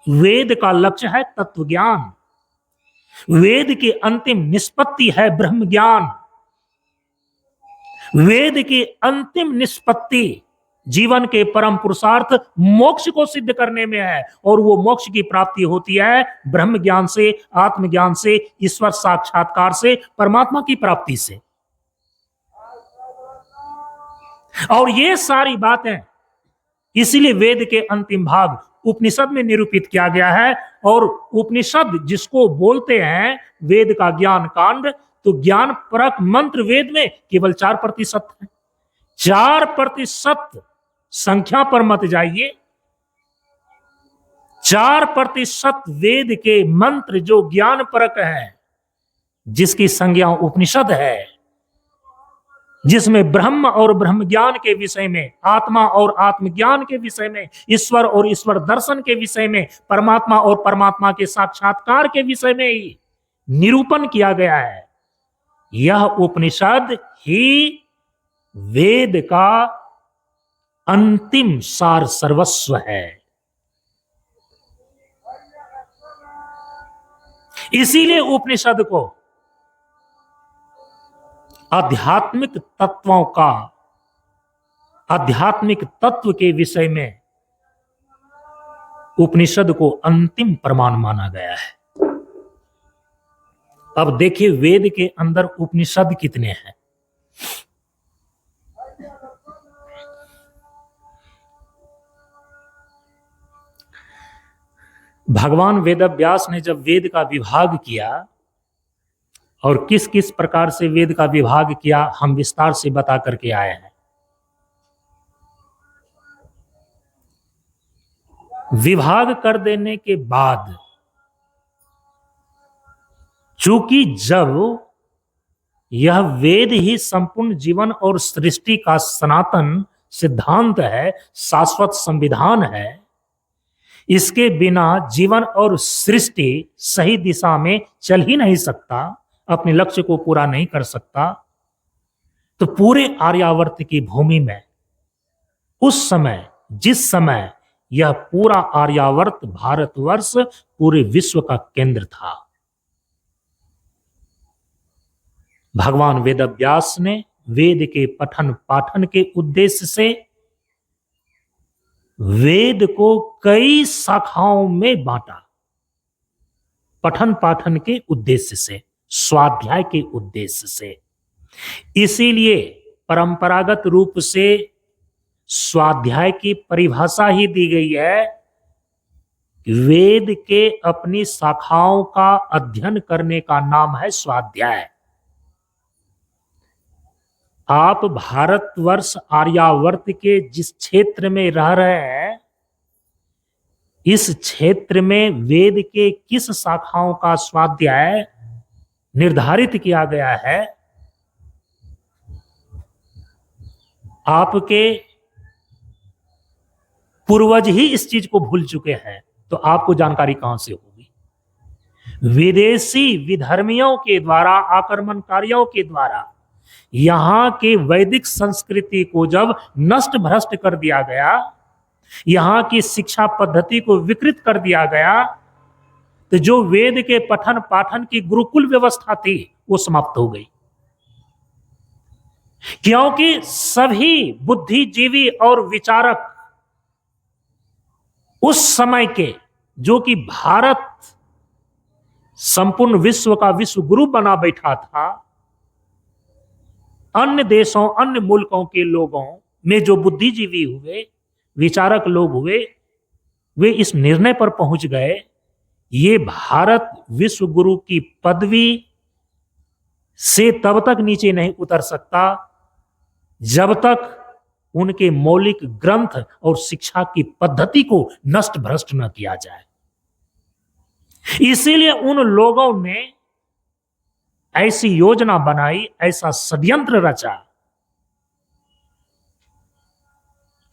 Speaker 1: वेद का लक्ष्य है तत्व ज्ञान। वेद की अंतिम निष्पत्ति है ब्रह्म ज्ञान। वेद की अंतिम निष्पत्ति जीवन के परम पुरुषार्थ मोक्ष को सिद्ध करने में है, और वो मोक्ष की प्राप्ति होती है ब्रह्म ज्ञान से, आत्मज्ञान से, ईश्वर साक्षात्कार से, परमात्मा की प्राप्ति से। और ये सारी बातें इसीलिए वेद के अंतिम भाग उपनिषद में निरूपित किया गया है। और उपनिषद जिसको बोलते हैं वेद का ज्ञान कांड, तो ज्ञान परक मंत्र वेद में केवल 4% है। 4% संख्या पर मत जाइए। 4% वेद के मंत्र जो ज्ञान परक है, जिसकी संज्ञा उपनिषद है, जिसमें ब्रह्म और ब्रह्म ज्ञान के विषय में, आत्मा और आत्मज्ञान के विषय में, ईश्वर और ईश्वर दर्शन के विषय में, परमात्मा और परमात्मा के साक्षात्कार के विषय में ही निरूपण किया गया है। यह उपनिषद ही वेद का अंतिम सार सर्वस्व है। इसीलिए उपनिषद को आध्यात्मिक तत्वों का, आध्यात्मिक तत्व के विषय में उपनिषद को अंतिम प्रमाण माना गया है। अब देखिए वेद के अंदर उपनिषद कितने हैं। भगवान वेदव्यास ने जब वेद का विभाग किया, और किस किस प्रकार से वेद का विभाग किया, हम विस्तार से बता करके आए हैं। विभाग कर देने के बाद, चूंकि जब यह वेद ही संपूर्ण जीवन और सृष्टि का सनातन सिद्धांत है, शाश्वत संविधान है, इसके बिना जीवन और सृष्टि सही दिशा में चल ही नहीं सकता, अपने लक्ष्य को पूरा नहीं कर सकता। तो पूरे आर्यावर्त की भूमि में उस समय, जिस समय यह पूरा आर्यावर्त भारतवर्ष पूरे विश्व का केंद्र था, भगवान वेदव्यास ने वेद के पठन पाठन के उद्देश्य से वेद को कई शाखाओं में बांटा। पठन पाठन के उद्देश्य से, स्वाध्याय के उद्देश्य से। इसीलिए परंपरागत रूप से स्वाध्याय की परिभाषा ही दी गई है कि वेद के अपनी शाखाओं का अध्ययन करने का नाम है स्वाध्याय। आप भारतवर्ष आर्यावर्त के जिस क्षेत्र में रह रहे हैं, इस क्षेत्र में वेद के किस शाखाओं का स्वाध्याय निर्धारित किया गया है, आपके पूर्वज ही इस चीज को भूल चुके हैं, तो आपको जानकारी कहां से होगी। विदेशी विधर्मियों के द्वारा, आक्रमणकारियों के द्वारा यहां के वैदिक संस्कृति को जब नष्ट भ्रष्ट कर दिया गया, यहां की शिक्षा पद्धति को विकृत कर दिया गया, तो जो वेद के पठन पाठन की गुरुकुल व्यवस्था थी वो समाप्त हो गई। क्योंकि सभी बुद्धिजीवी और विचारक उस समय के, जो कि भारत संपूर्ण विश्व का विश्व गुरु बना बैठा था, अन्य देशों, अन्य मुल्कों के लोगों में जो बुद्धिजीवी हुए, विचारक लोग हुए, वे इस निर्णय पर पहुंच गए, ये भारत विश्व गुरु की पदवी से तब तक नीचे नहीं उतर सकता जब तक उनके मौलिक ग्रंथ और शिक्षा की पद्धति को नष्ट भ्रष्ट न किया जाए। इसीलिए उन लोगों ने ऐसी योजना बनाई, ऐसा षड्यंत्र रचा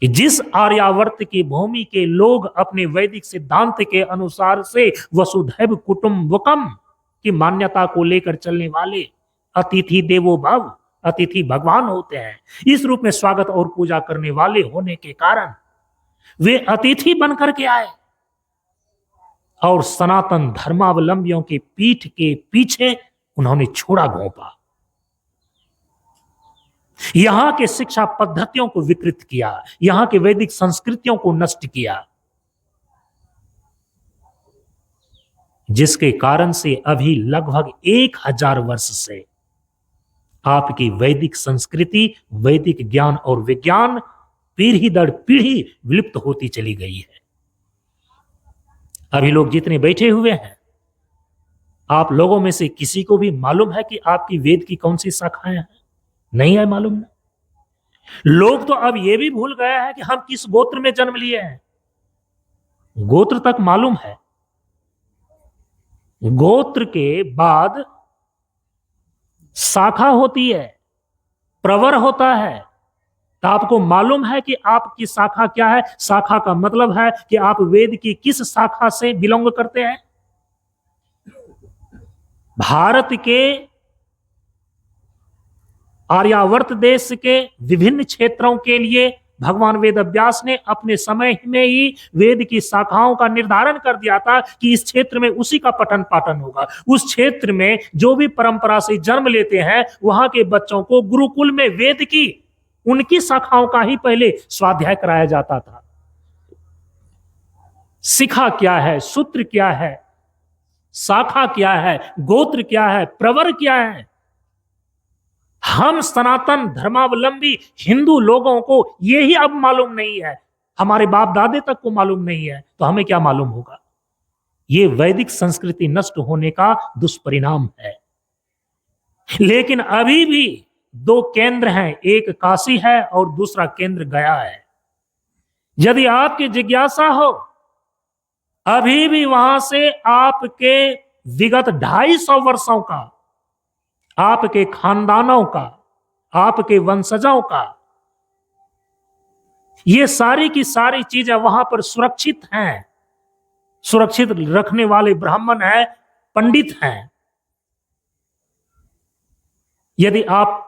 Speaker 1: कि जिस आर्यावर्त की भूमि के लोग अपने वैदिक सिद्धांत के अनुसार से वसुधैव कुटुंबकम की मान्यता को लेकर चलने वाले, अतिथि देवो भव, अतिथि भगवान होते हैं, इस रूप में स्वागत और पूजा करने वाले होने के कारण वे अतिथि बनकर के आए और सनातन धर्मावलंबियों की पीठ के पीछे उन्होंने छोड़ा घोंपा, यहां के शिक्षा पद्धतियों को विकृत किया, यहां के वैदिक संस्कृतियों को नष्ट किया, जिसके कारण से अभी लगभग 1000 वर्ष से आपकी वैदिक संस्कृति, वैदिक ज्ञान और विज्ञान पीढ़ी दर पीढ़ी विलुप्त होती चली गई है। अभी लोग जितने बैठे हुए हैं, आप लोगों में से किसी को भी मालूम है कि आपकी वेद की कौन सी शाखाएं हैं? नहीं है मालूम ना। लोग तो अब यह भी भूल गए हैं कि हम किस गोत्र में जन्म लिए हैं। गोत्र तक मालूम है, गोत्र के बाद शाखा होती है, प्रवर होता है। तो आपको मालूम है कि आपकी शाखा क्या है? शाखा का मतलब है कि आप वेद की किस शाखा से बिलोंग करते हैं। भारत के आर्यावर्त देश के विभिन्न क्षेत्रों के लिए भगवान वेदव्यास ने अपने समय में ही वेद की शाखाओं का निर्धारण कर दिया था कि इस क्षेत्र में उसी का पठन पाठन होगा। उस क्षेत्र में जो भी परंपरा से जन्म लेते हैं, वहां के बच्चों को गुरुकुल में वेद की उनकी शाखाओं का ही पहले स्वाध्याय कराया जाता था। शिखा क्या है, सूत्र क्या है, शाखा क्या है, गोत्र क्या है, प्रवर क्या है, हम सनातन धर्मावलंबी हिंदू लोगों को यही अब मालूम नहीं है। हमारे बाप दादे तक को मालूम नहीं है, तो हमें क्या मालूम होगा। ये वैदिक संस्कृति नष्ट होने का दुष्परिणाम है। लेकिन अभी भी 2 केंद्र हैं, एक काशी है और दूसरा केंद्र गया है। यदि आपकी जिज्ञासा हो, अभी भी वहां से आपके विगत 250 वर्षों का, आपके खानदानों का, आपके वंशजों का, ये सारी की सारी चीजें वहां पर सुरक्षित हैं। सुरक्षित रखने वाले ब्राह्मण हैं, पंडित हैं। यदि आप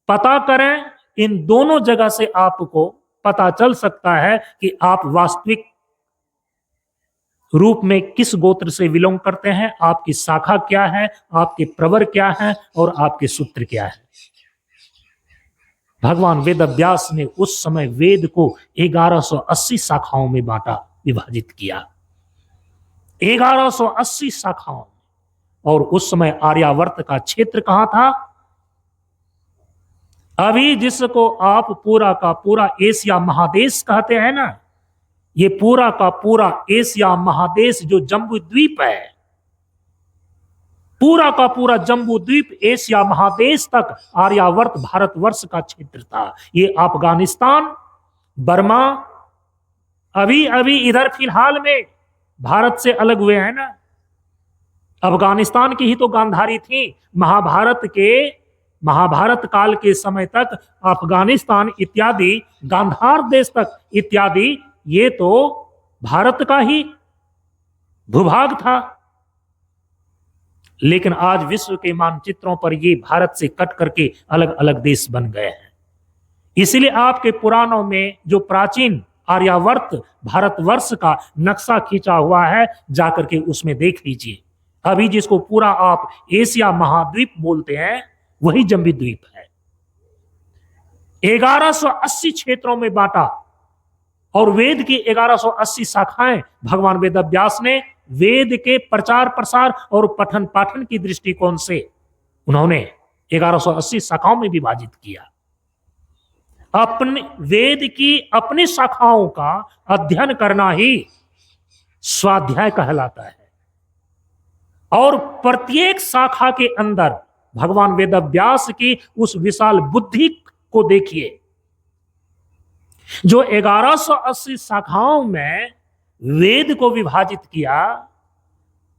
Speaker 1: पता करें, इन दोनों जगह से आपको पता चल सकता है कि आप वास्तविक रूप में किस गोत्र से बिलोंग करते हैं, आपकी शाखा क्या है, आपके प्रवर क्या है और आपके सूत्र क्या है। भगवान वेदव्यास ने उस समय वेद को 1180 शाखाओं में बांटा, विभाजित किया, 1180 शाखाओं। और उस समय आर्यावर्त का क्षेत्र कहां था? अभी जिसको आप पूरा का पूरा एशिया महादेश कहते हैं ना, ये पूरा का पूरा एशिया महादेश जो जम्बू द्वीप है, पूरा का पूरा जम्बू द्वीप एशिया महादेश तक आर्यावर्त भारतवर्ष का क्षेत्र था। ये अफगानिस्तान, बर्मा, अभी अभी इधर फिलहाल में भारत से अलग हुए हैं ना, अफगानिस्तान की ही तो गांधारी थी। महाभारत काल के समय तक अफगानिस्तान इत्यादि, गांधार देश तक इत्यादि, ये तो भारत का ही भूभाग था। लेकिन आज विश्व के मानचित्रों पर ये भारत से कट करके अलग अलग देश बन गए हैं। इसलिए आपके पुराणों में जो प्राचीन आर्यावर्त भारतवर्ष का नक्शा खींचा हुआ है, जाकर के उसमें देख लीजिए। अभी जिसको पूरा आप एशिया महाद्वीप बोलते हैं, वही जम्बू द्वीप है। 1180 क्षेत्रों में बांटा और वेद की 1180 शाखाएं भगवान वेदव्यास ने वेद के प्रचार प्रसार और पठन पाठन की दृष्टिकोण से उन्होंने 1180 शाखाओं में विभाजित किया। अपने वेद की अपनी शाखाओं का अध्ययन करना ही स्वाध्याय कहलाता है। और प्रत्येक शाखा के अंदर भगवान वेदव्यास की उस विशाल बुद्धि को देखिए, जो 1180 शाखाओं में वेद को विभाजित किया,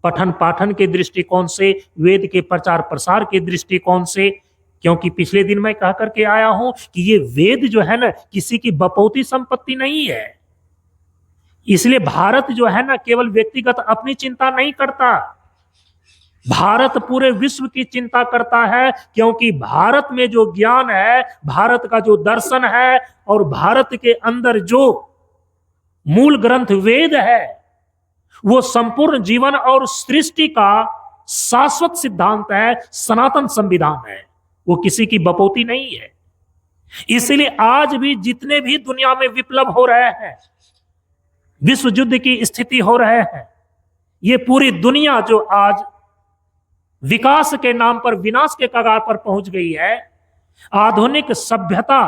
Speaker 1: पठन पाठन के दृष्टिकोण से, वेद के प्रचार प्रसार के दृष्टिकोण से। क्योंकि पिछले दिन मैं कह करके आया हूं कि ये वेद जो है ना, किसी की बपौती संपत्ति नहीं है। इसलिए भारत जो है ना, केवल व्यक्तिगत अपनी चिंता नहीं करता, भारत पूरे विश्व की चिंता करता है। क्योंकि भारत में जो ज्ञान है, भारत का जो दर्शन है और भारत के अंदर जो मूल ग्रंथ वेद है, वो संपूर्ण जीवन और सृष्टि का शाश्वत सिद्धांत है, सनातन संविधान है, वो किसी की बपौती नहीं है। इसलिए आज भी जितने भी दुनिया में विप्लव हो रहे हैं, विश्व युद्ध की स्थिति हो रहे हैं, ये पूरी दुनिया जो आज विकास के नाम पर विनाश के कगार पर पहुंच गई है, आधुनिक सभ्यता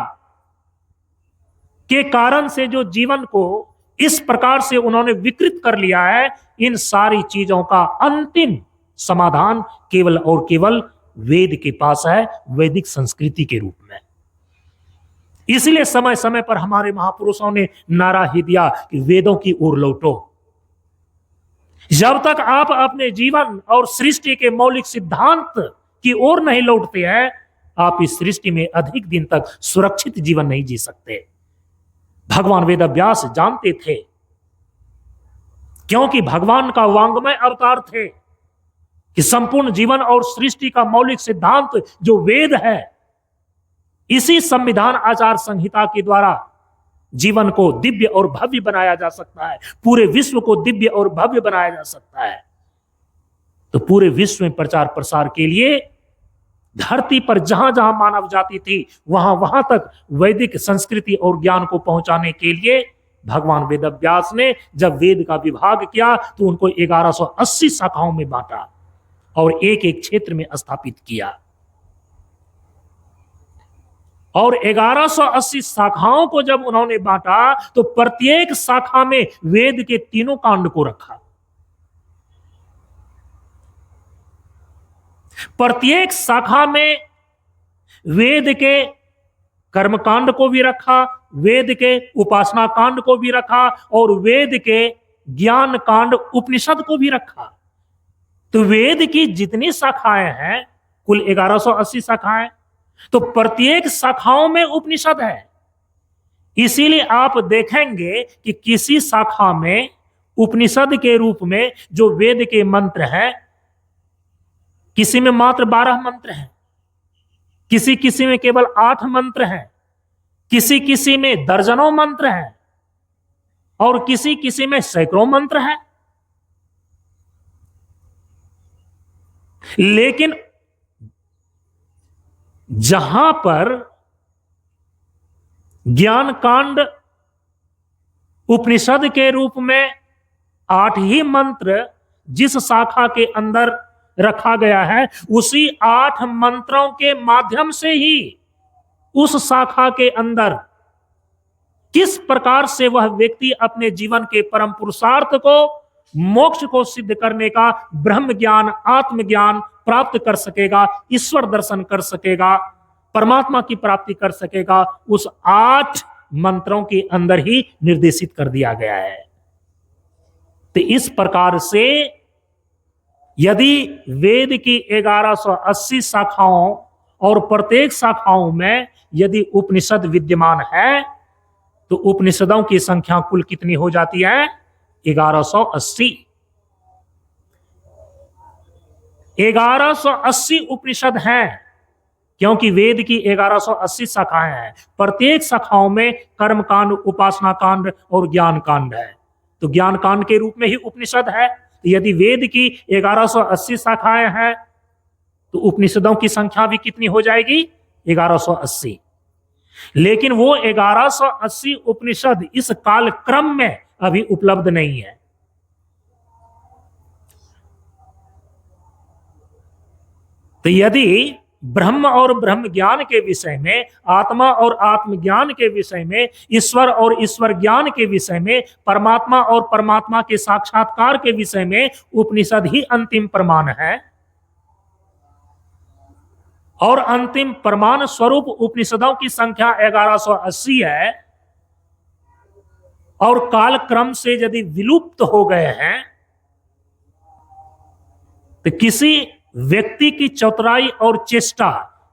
Speaker 1: के कारण से जो जीवन को इस प्रकार से उन्होंने विकृत कर लिया है, इन सारी चीजों का अंतिम समाधान केवल और केवल वेद के पास है, वैदिक संस्कृति के रूप में। इसलिए समय समय पर हमारे महापुरुषों ने नारा ही दिया कि वेदों की ओर लौटो। जब तक आप अपने जीवन और सृष्टि के मौलिक सिद्धांत की ओर नहीं लौटते हैं, आप इस सृष्टि में अधिक दिन तक सुरक्षित जीवन नहीं जी सकते। भगवान वेदव्यास जानते थे, क्योंकि भगवान का वांग्मय अवतार थे, कि संपूर्ण जीवन और सृष्टि का मौलिक सिद्धांत जो वेद है, इसी संविधान आचार संहिता के द्वारा जीवन को दिव्य और भव्य बनाया जा सकता है, पूरे विश्व को दिव्य और भव्य बनाया जा सकता है। तो पूरे विश्व में प्रचार प्रसार के लिए धरती पर जहां जहां मानव जाति थी, वहां वहां तक वैदिक संस्कृति और ज्ञान को पहुंचाने के लिए भगवान वेदव्यास ने जब वेद का विभाग किया, तो उनको 1180 शाखाओं में बांटा और एक एक क्षेत्र में स्थापित किया। और 1180 शाखाओं को जब उन्होंने बांटा, तो प्रत्येक शाखा में वेद के तीनों कांड को रखा। प्रत्येक शाखा में वेद के कर्मकांड को भी रखा, वेद के उपासना कांड को भी रखा और वेद के ज्ञान कांड उपनिषद को भी रखा। तो वेद की जितनी शाखाएं हैं, कुल 1180 शाखाएं, तो प्रत्येक शाखाओं में उपनिषद है। इसीलिए आप देखेंगे कि किसी शाखा में उपनिषद के रूप में जो वेद के मंत्र हैं, किसी में मात्र 12 मंत्र हैं, किसी किसी में केवल 8 मंत्र हैं, किसी किसी में दर्जनों मंत्र हैं और किसी किसी में सैकड़ों मंत्र हैं। लेकिन जहां पर ज्ञान कांड उपनिषद के रूप में 8 ही मंत्र जिस शाखा के अंदर रखा गया है, उसी 8 मंत्रों के माध्यम से ही उस शाखा के अंदर किस प्रकार से वह व्यक्ति अपने जीवन के परम पुरुषार्थ को, मोक्ष को सिद्ध करने का ब्रह्म ज्ञान, आत्मज्ञान प्राप्त कर सकेगा, ईश्वर दर्शन कर सकेगा, परमात्मा की प्राप्ति कर सकेगा, उस 8 मंत्रों के अंदर ही निर्देशित कर दिया गया है। तो इस प्रकार से यदि वेद की 1180 शाखाओं और प्रत्येक शाखाओं में यदि उपनिषद विद्यमान है, तो उपनिषदों की संख्या कुल कितनी हो जाती है? 1180। 1180 उपनिषद हैं, क्योंकि वेद की 1180 शाखाएं हैं। प्रत्येक शाखाओं में कर्म कांड, उपासना कांड और ज्ञान कांड है। तो ज्ञान कांड के रूप में ही उपनिषद है। तो यदि वेद की 1180 शाखाएं हैं, तो उपनिषदों की संख्या भी कितनी हो जाएगी? 1180। लेकिन वो 1180 उपनिषद इस काल क्रम में अभी उपलब्ध नहीं है। तो यदि ब्रह्म और ब्रह्म ज्ञान के विषय में, आत्मा और आत्मज्ञान के विषय में, ईश्वर और ईश्वर ज्ञान के विषय में, परमात्मा और परमात्मा के साक्षात्कार के विषय में उपनिषद ही अंतिम प्रमाण है, और अंतिम प्रमाण स्वरूप उपनिषदों की संख्या 1180 है, और काल क्रम से यदि विलुप्त हो गए हैं, तो किसी व्यक्ति की चतुराई और चेष्टा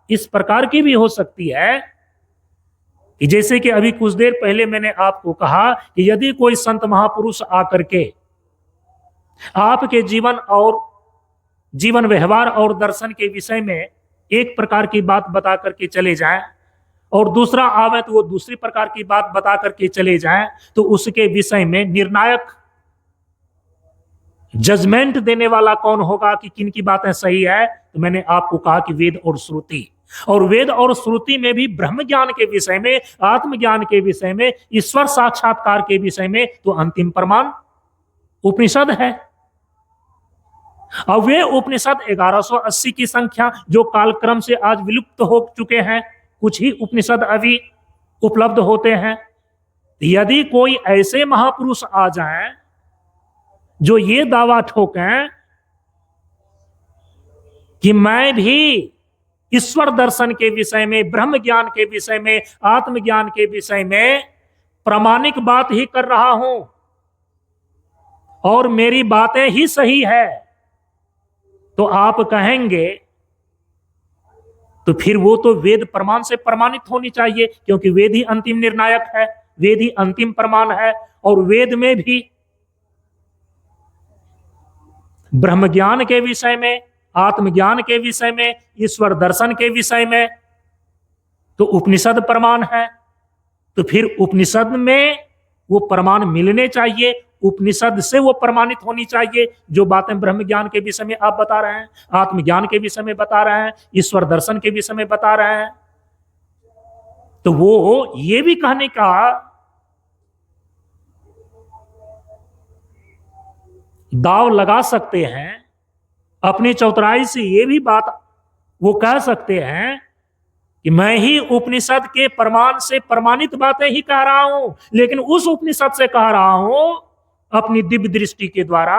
Speaker 1: इस प्रकार की भी हो सकती है कि जैसे कि अभी कुछ देर पहले मैंने आपको कहा कि यदि कोई संत महापुरुष आकर के आपके जीवन और जीवन व्यवहार और दर्शन के विषय में एक प्रकार की बात बता करके चले जाएं, और दूसरा आवे तो वो दूसरी प्रकार की बात बता करके चले जाएं, तो उसके विषय में निर्णायक जजमेंट देने वाला कौन होगा कि किन की बातें सही है? तो मैंने आपको कहा कि वेद और श्रुति। और वेद और श्रुति में भी ब्रह्म ज्ञान के विषय में, आत्मज्ञान के विषय में, ईश्वर साक्षात्कार के विषय में तो अंतिम प्रमाण उपनिषद है। और वे उपनिषद 1180 की संख्या जो कालक्रम से आज विलुप्त हो चुके हैं, कुछ ही उपनिषद अभी उपलब्ध होते हैं। यदि कोई ऐसे महापुरुष आ जाएं जो ये दावा ठोकें कि मैं भी ईश्वर दर्शन के विषय में, ब्रह्म ज्ञान के विषय में, आत्मज्ञान के विषय में प्रामाणिक बात ही कर रहा हूं और मेरी बातें ही सही है, तो आप कहेंगे तो फिर वो तो वेद प्रमाण से प्रमाणित होनी चाहिए, क्योंकि वेद ही अंतिम निर्णायक है, वेद ही अंतिम प्रमाण है। और वेद में भी ब्रह्म ज्ञान के विषय में, आत्मज्ञान के विषय में, ईश्वर दर्शन के विषय में तो उपनिषद प्रमाण है। तो फिर उपनिषद में वो प्रमाण मिलने चाहिए, उपनिषद से वो प्रमाणित होनी चाहिए। जो बातें ब्रह्म ज्ञान के विषय में आप बता रहे हैं, आत्मज्ञान के विषय में बता रहे हैं, ईश्वर दर्शन के विषय में बता रहे हैं, तो वो ये भी कहने का दाव लगा सकते हैं, अपनी चौतराई से ये भी बात वो कह सकते हैं कि मैं ही उपनिषद के प्रमाण से प्रमाणित बातें ही कह रहा हूं, लेकिन उस उपनिषद से कह रहा हूं अपनी दिव्य दृष्टि के द्वारा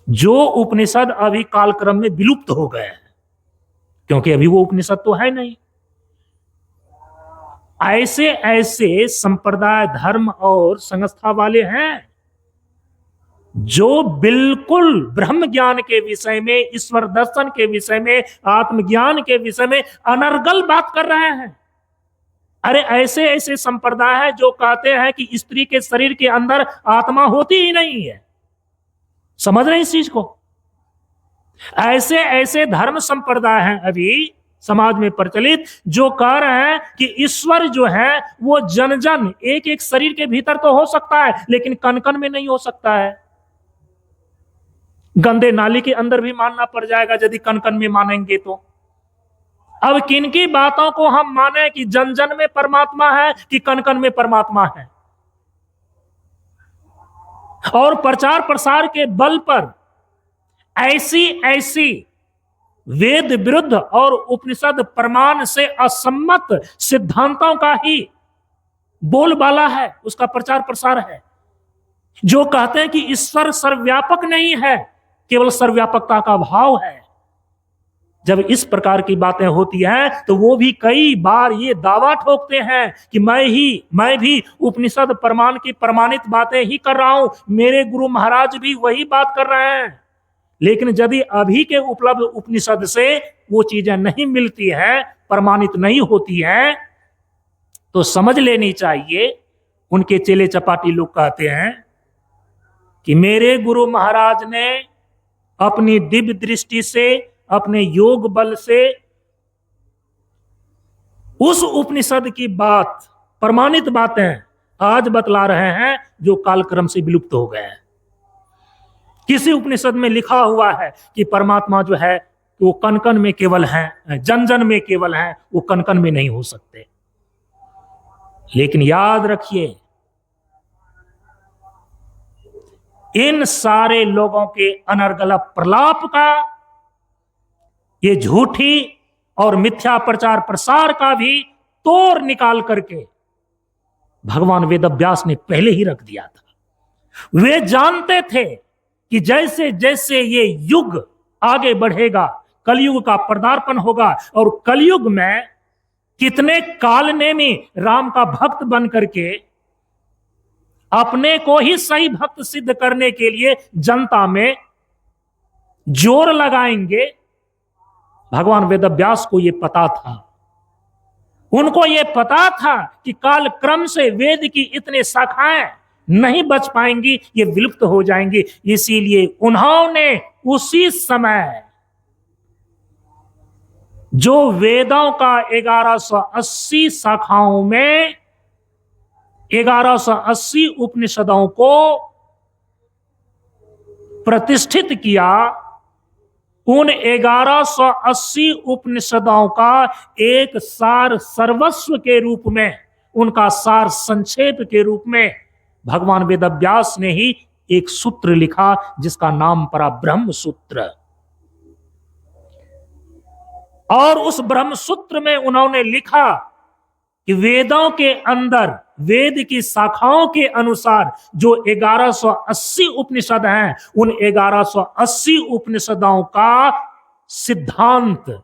Speaker 1: जो उपनिषद अभी कालक्रम में विलुप्त हो गए हैं, क्योंकि अभी वो उपनिषद तो है नहीं। ऐसे ऐसे संप्रदाय, धर्म और संस्था वाले हैं जो बिल्कुल ब्रह्म ज्ञान के विषय में, ईश्वर दर्शन के विषय में, आत्मज्ञान के विषय में अनर्गल बात कर रहे हैं, अरे ऐसे ऐसे संप्रदाय है जो कहते हैं कि स्त्री के शरीर के अंदर आत्मा होती ही नहीं है। समझ रहे हैं इस चीज को? ऐसे ऐसे धर्म संप्रदाय हैं अभी समाज में प्रचलित जो कह रहे हैं कि ईश्वर जो है वो जन जन एक एक शरीर के भीतर तो हो सकता है, लेकिन कण कण में नहीं हो सकता है। गंदे नाली के अंदर भी मानना पड़ जाएगा यदि कण कण में मानेंगे तो। अब किनकी बातों को हम माने कि जन जन में परमात्मा है कि कण कण में परमात्मा है? और प्रचार प्रसार के बल पर ऐसी ऐसी वेद विरुद्ध और उपनिषद प्रमाण से असम्मत सिद्धांतों का ही बोलबाला है, उसका प्रचार प्रसार है, जो कहते हैं कि ईश्वर सर्वव्यापक नहीं है, केवल सर्वव्यापकता का भाव है। जब इस प्रकार की बातें होती हैं तो वो भी कई बार ये दावा ठोकते हैं कि मैं भी उपनिषद प्रमाण की प्रमाणित बातें ही कर रहा हूं, मेरे गुरु महाराज भी वही बात कर रहे हैं। लेकिन यदि अभी के उपलब्ध उपनिषद से वो चीजें नहीं मिलती हैं, प्रमाणित नहीं होती हैं, तो समझ लेनी चाहिए। उनके चेले चपाटी लोग कहते हैं कि मेरे गुरु महाराज ने अपनी दिव्य दृष्टि से, अपने योग बल से उस उपनिषद की बात, प्रमाणित बातें आज बतला रहे हैं जो कालक्रम से विलुप्त हो गए हैं। किसी उपनिषद में लिखा हुआ है कि परमात्मा जो है वो कण कण में केवल है, जन जन में केवल है, वो कण कण में नहीं हो सकते। लेकिन याद रखिए, इन सारे लोगों के अनर्गल प्रलाप का, ये झूठी और मिथ्या प्रचार प्रसार का भी तोड़ निकाल करके भगवान वेदव्यास ने पहले ही रख दिया था। वे जानते थे कि जैसे जैसे ये युग आगे बढ़ेगा, कलयुग का पदार्पण होगा, और कलयुग में कितने कालनेमी राम का भक्त बन करके अपने को ही सही भक्त सिद्ध करने के लिए जनता में जोर लगाएंगे। भगवान वेदव्यास को यह पता था, उनको यह पता था कि काल क्रम से वेद की इतने शाखाएं नहीं बच पाएंगी, ये विलुप्त हो जाएंगी। इसीलिए उन्होंने उसी समय जो वेदों का 1180 शाखाओं में 1180 उपनिषदों को प्रतिष्ठित किया, उन 1180 उपनिषदों का एक सार सर्वस्व के रूप में, उनका सार संक्षेप के रूप में भगवान वेदव्यास ने ही एक सूत्र लिखा जिसका नाम पड़ा ब्रह्म सूत्र। और उस ब्रह्म सूत्र में उन्होंने लिखा कि वेदों के अंदर, वेद की शाखाओं के अनुसार जो 1180 उपनिषद हैं, उन 1180 उपनिषदों का सिद्धांत,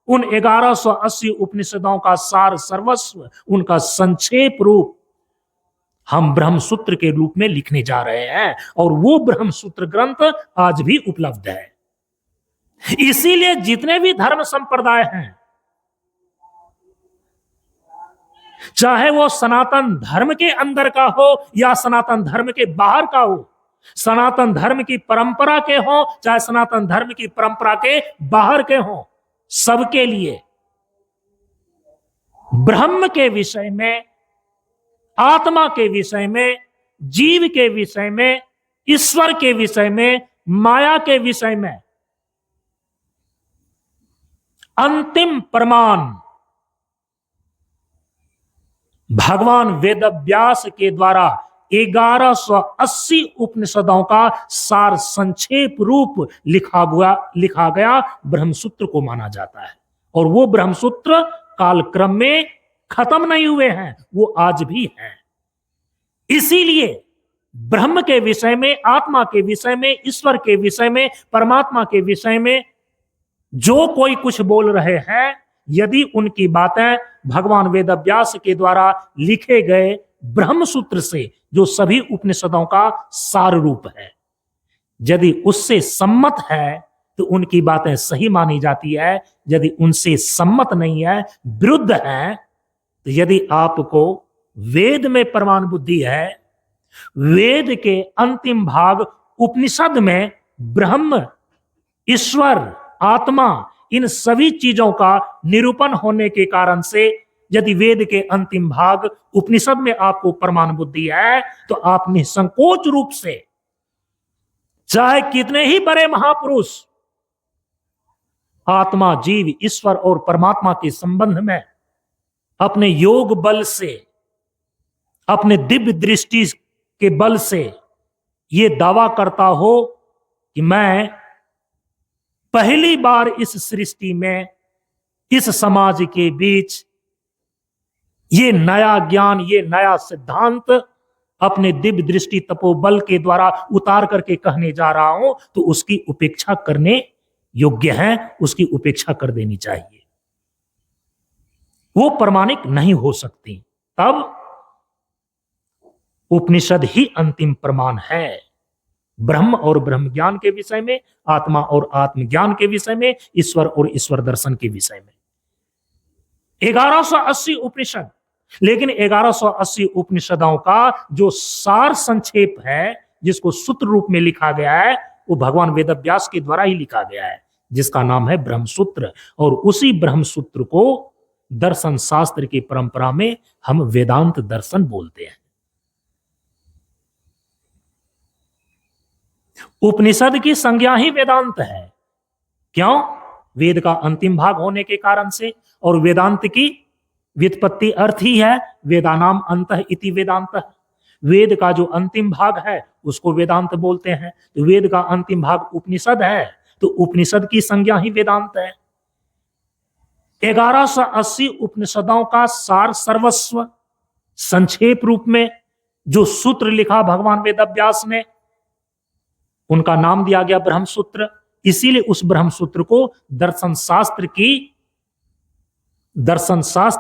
Speaker 1: उन 1180 उपनिषदों का सार सर्वस्व, उनका संक्षेप रूप हम ब्रह्मसूत्र के रूप में लिखने जा रहे हैं। और वो ब्रह्मसूत्र ग्रंथ आज भी उपलब्ध है। इसीलिए जितने भी धर्म संप्रदाय हैं, चाहे वो सनातन धर्म के अंदर का हो या सनातन धर्म के बाहर का हो, सनातन धर्म की परंपरा के हो चाहे सनातन धर्म की परंपरा के बाहर के हो, सबके लिए ब्रह्म के विषय में, आत्मा के विषय में, जीव के विषय में, ईश्वर के विषय में, माया के विषय में अंतिम प्रमाण भगवान वेदव्यास के द्वारा 1180 उपनिषदों का सार संक्षेप रूप लिखा गया ब्रह्मसूत्र को माना जाता है। और वो ब्रह्मसूत्र कालक्रम में खत्म नहीं हुए हैं, वो आज भी हैं। इसीलिए ब्रह्म के विषय में, आत्मा के विषय में, ईश्वर के विषय में, परमात्मा के विषय में जो कोई कुछ बोल रहे हैं, यदि उनकी बातें भगवान वेदव्यास के द्वारा लिखे गए ब्रह्मसूत्र से, जो सभी उपनिषदों का सार रूप है, यदि उससे सम्मत है तो उनकी बातें सही मानी जाती है। यदि उनसे सम्मत नहीं है, विरुद्ध है, तो यदि आपको वेद में प्रमाण बुद्धि है, वेद के अंतिम भाग उपनिषद में ब्रह्म, ईश्वर, आत्मा, इन सभी चीजों का निरूपण होने के कारण से यदि वेद के अंतिम भाग उपनिषद में आपको प्रमाण बुद्धि है, तो आप निसंकोच रूप से चाहे कितने ही बड़े महापुरुष आत्मा, जीव, ईश्वर और परमात्मा के संबंध में अपने योग बल से, अपने दिव्य दृष्टि के बल से यह दावा करता हो कि मैं पहली बार इस सृष्टि में, इस समाज के बीच ये नया ज्ञान, ये नया सिद्धांत अपने दिव्य दृष्टि तपोबल के द्वारा उतार करके कहने जा रहा हूं, तो उसकी उपेक्षा करने योग्य है, उसकी उपेक्षा कर देनी चाहिए। वो प्रमाणिक नहीं हो सकती। तब उपनिषद ही अंतिम प्रमाण है, ब्रह्म और ब्रह्म ज्ञान के विषय में, आत्मा और आत्मज्ञान के विषय में, ईश्वर और ईश्वर दर्शन के विषय में। 1180 उपनिषद, लेकिन 1180 उपनिषदों का जो सार संक्षेप है, जिसको सूत्र रूप में लिखा गया है, वो भगवान वेदव्यास के द्वारा ही लिखा गया है, जिसका नाम है ब्रह्मसूत्र। और उसी ब्रह्मसूत्र को दर्शन शास्त्र की परंपरा में हम वेदांत दर्शन बोलते हैं। उपनिषद की संज्ञा ही वेदांत है। क्यों? वेद का अंतिम भाग होने के कारण से। और वेदांत की व्युत्पत्ति अर्थ ही है वेदानाम अंतः इति वेदांतः। वेद का जो अंतिम भाग है उसको वेदांत बोलते हैं। तो वेद का अंतिम भाग उपनिषद है, तो उपनिषद की संज्ञा ही वेदांत है। 1180 उपनिषदों का सार सर्वस्व संक्षेप रूप में जो सूत्र लिखा भगवान वेदव्यास ने, उनका नाम दिया गया ब्रह्मसूत्र। इसीलिए उस ब्रह्मसूत्र को दर्शन शास्त्र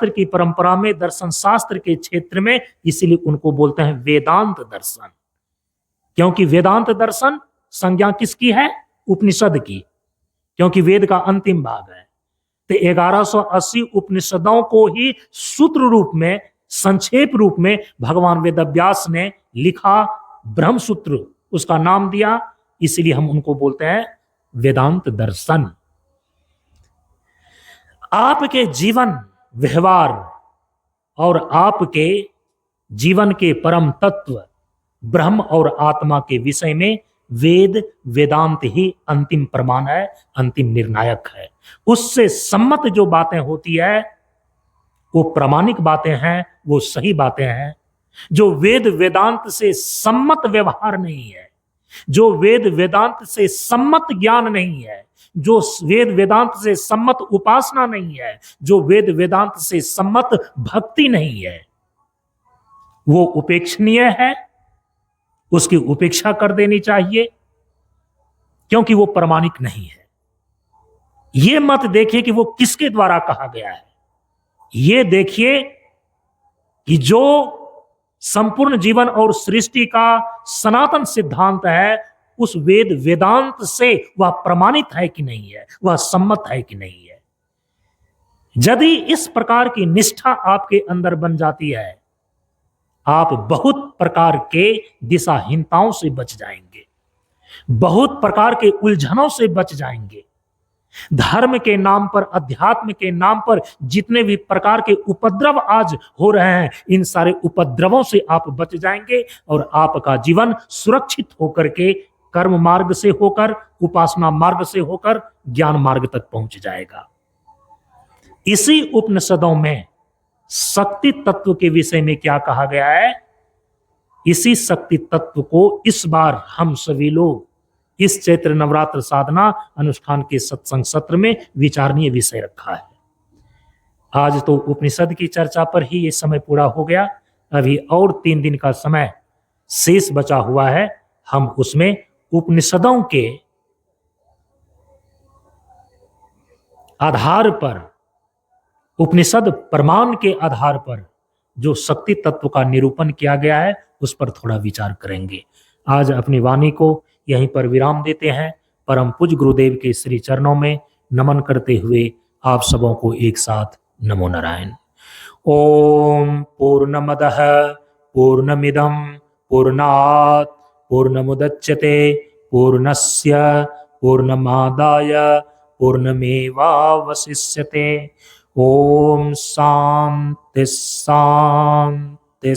Speaker 1: की परंपरा में, दर्शन शास्त्र के क्षेत्र में, इसीलिए उनको बोलते हैं वेदांत दर्शन। क्योंकि वेदांत दर्शन संज्ञा किसकी है? उपनिषद की, क्योंकि वेद का अंतिम भाग है। तो 1180 उपनिषदों को ही सूत्र रूप में, संक्षेप रूप में भगवान वेदव्यास ने लिखा, ब्रह्मसूत्र उसका नाम दिया, इसलिए हम उनको बोलते हैं वेदांत दर्शन। आपके जीवन व्यवहार और आपके जीवन के परम तत्व ब्रह्म और आत्मा के विषय में वेद, वेदांत ही अंतिम प्रमाण है, अंतिम निर्णायक है। उससे सम्मत जो बातें होती है वो प्रामाणिक बातें हैं, वो सही बातें हैं। जो वेद वेदांत से सम्मत व्यवहार नहीं है, जो वेद वेदांत से सम्मत ज्ञान नहीं है, जो वेद वेदांत से सम्मत उपासना नहीं है, जो वेद वेदांत से सम्मत भक्ति नहीं है, वो उपेक्षणीय है, उसकी उपेक्षा कर देनी चाहिए, क्योंकि वो प्रामाणिक नहीं है। ये मत देखिए कि वो किसके द्वारा कहा गया है, ये देखिए कि जो संपूर्ण जीवन और सृष्टि का सनातन सिद्धांत है, उस वेद वेदांत से वह प्रमाणित है कि नहीं है, वह सम्मत है कि नहीं है। यदि इस प्रकार की निष्ठा आपके अंदर बन जाती है, आप बहुत प्रकार के दिशाहीनताओं से बच जाएंगे, बहुत प्रकार के उलझनों से बच जाएंगे। धर्म के नाम पर, अध्यात्म के नाम पर जितने भी प्रकार के उपद्रव आज हो रहे हैं, इन सारे उपद्रवों से आप बच जाएंगे और आपका जीवन सुरक्षित होकर के कर्म मार्ग से होकर, उपासना मार्ग से होकर ज्ञान मार्ग तक पहुंच जाएगा। इसी उपनिषदों में शक्ति तत्व के विषय में क्या कहा गया है, इसी शक्ति तत्व को इस बार हम सभी लोग इस चैत्र नवरात्र साधना अनुष्ठान के सत्संग सत्र में विचारणीय विषय रखा है। आज तो उपनिषद की चर्चा पर ही ये समय पूरा हो गया, अभी और 3 दिन का समय शेष बचा हुआ है। हम उसमें उपनिषदों के आधार पर, उपनिषद प्रमाण के आधार पर जो शक्ति तत्व का निरूपण किया गया है, उस पर थोड़ा विचार करेंगे। आज अपनी वाणी को यहीं पर विराम देते हैं। परम पूज्य गुरुदेव के श्री चरणों में नमन करते हुए आप सबों को एक साथ नमो नारायण। ओम पूर्णमदः पूर्णमिदं पूर्णात् पूर्णमुदच्यते पूर्णस्य पूर्णमादाय पूर्णमेवावशिष्यते। ओम शांति शांति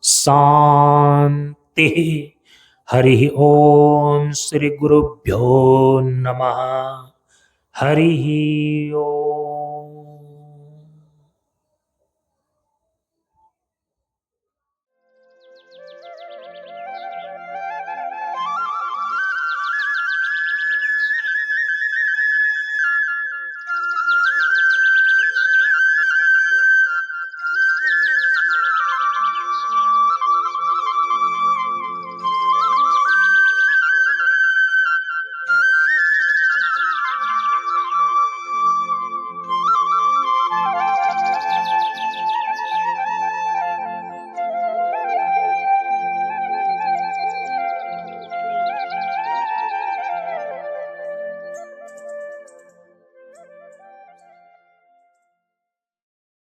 Speaker 1: शांति। हरि ओम श्री गुरुभ्यो नमः। हरि ओम।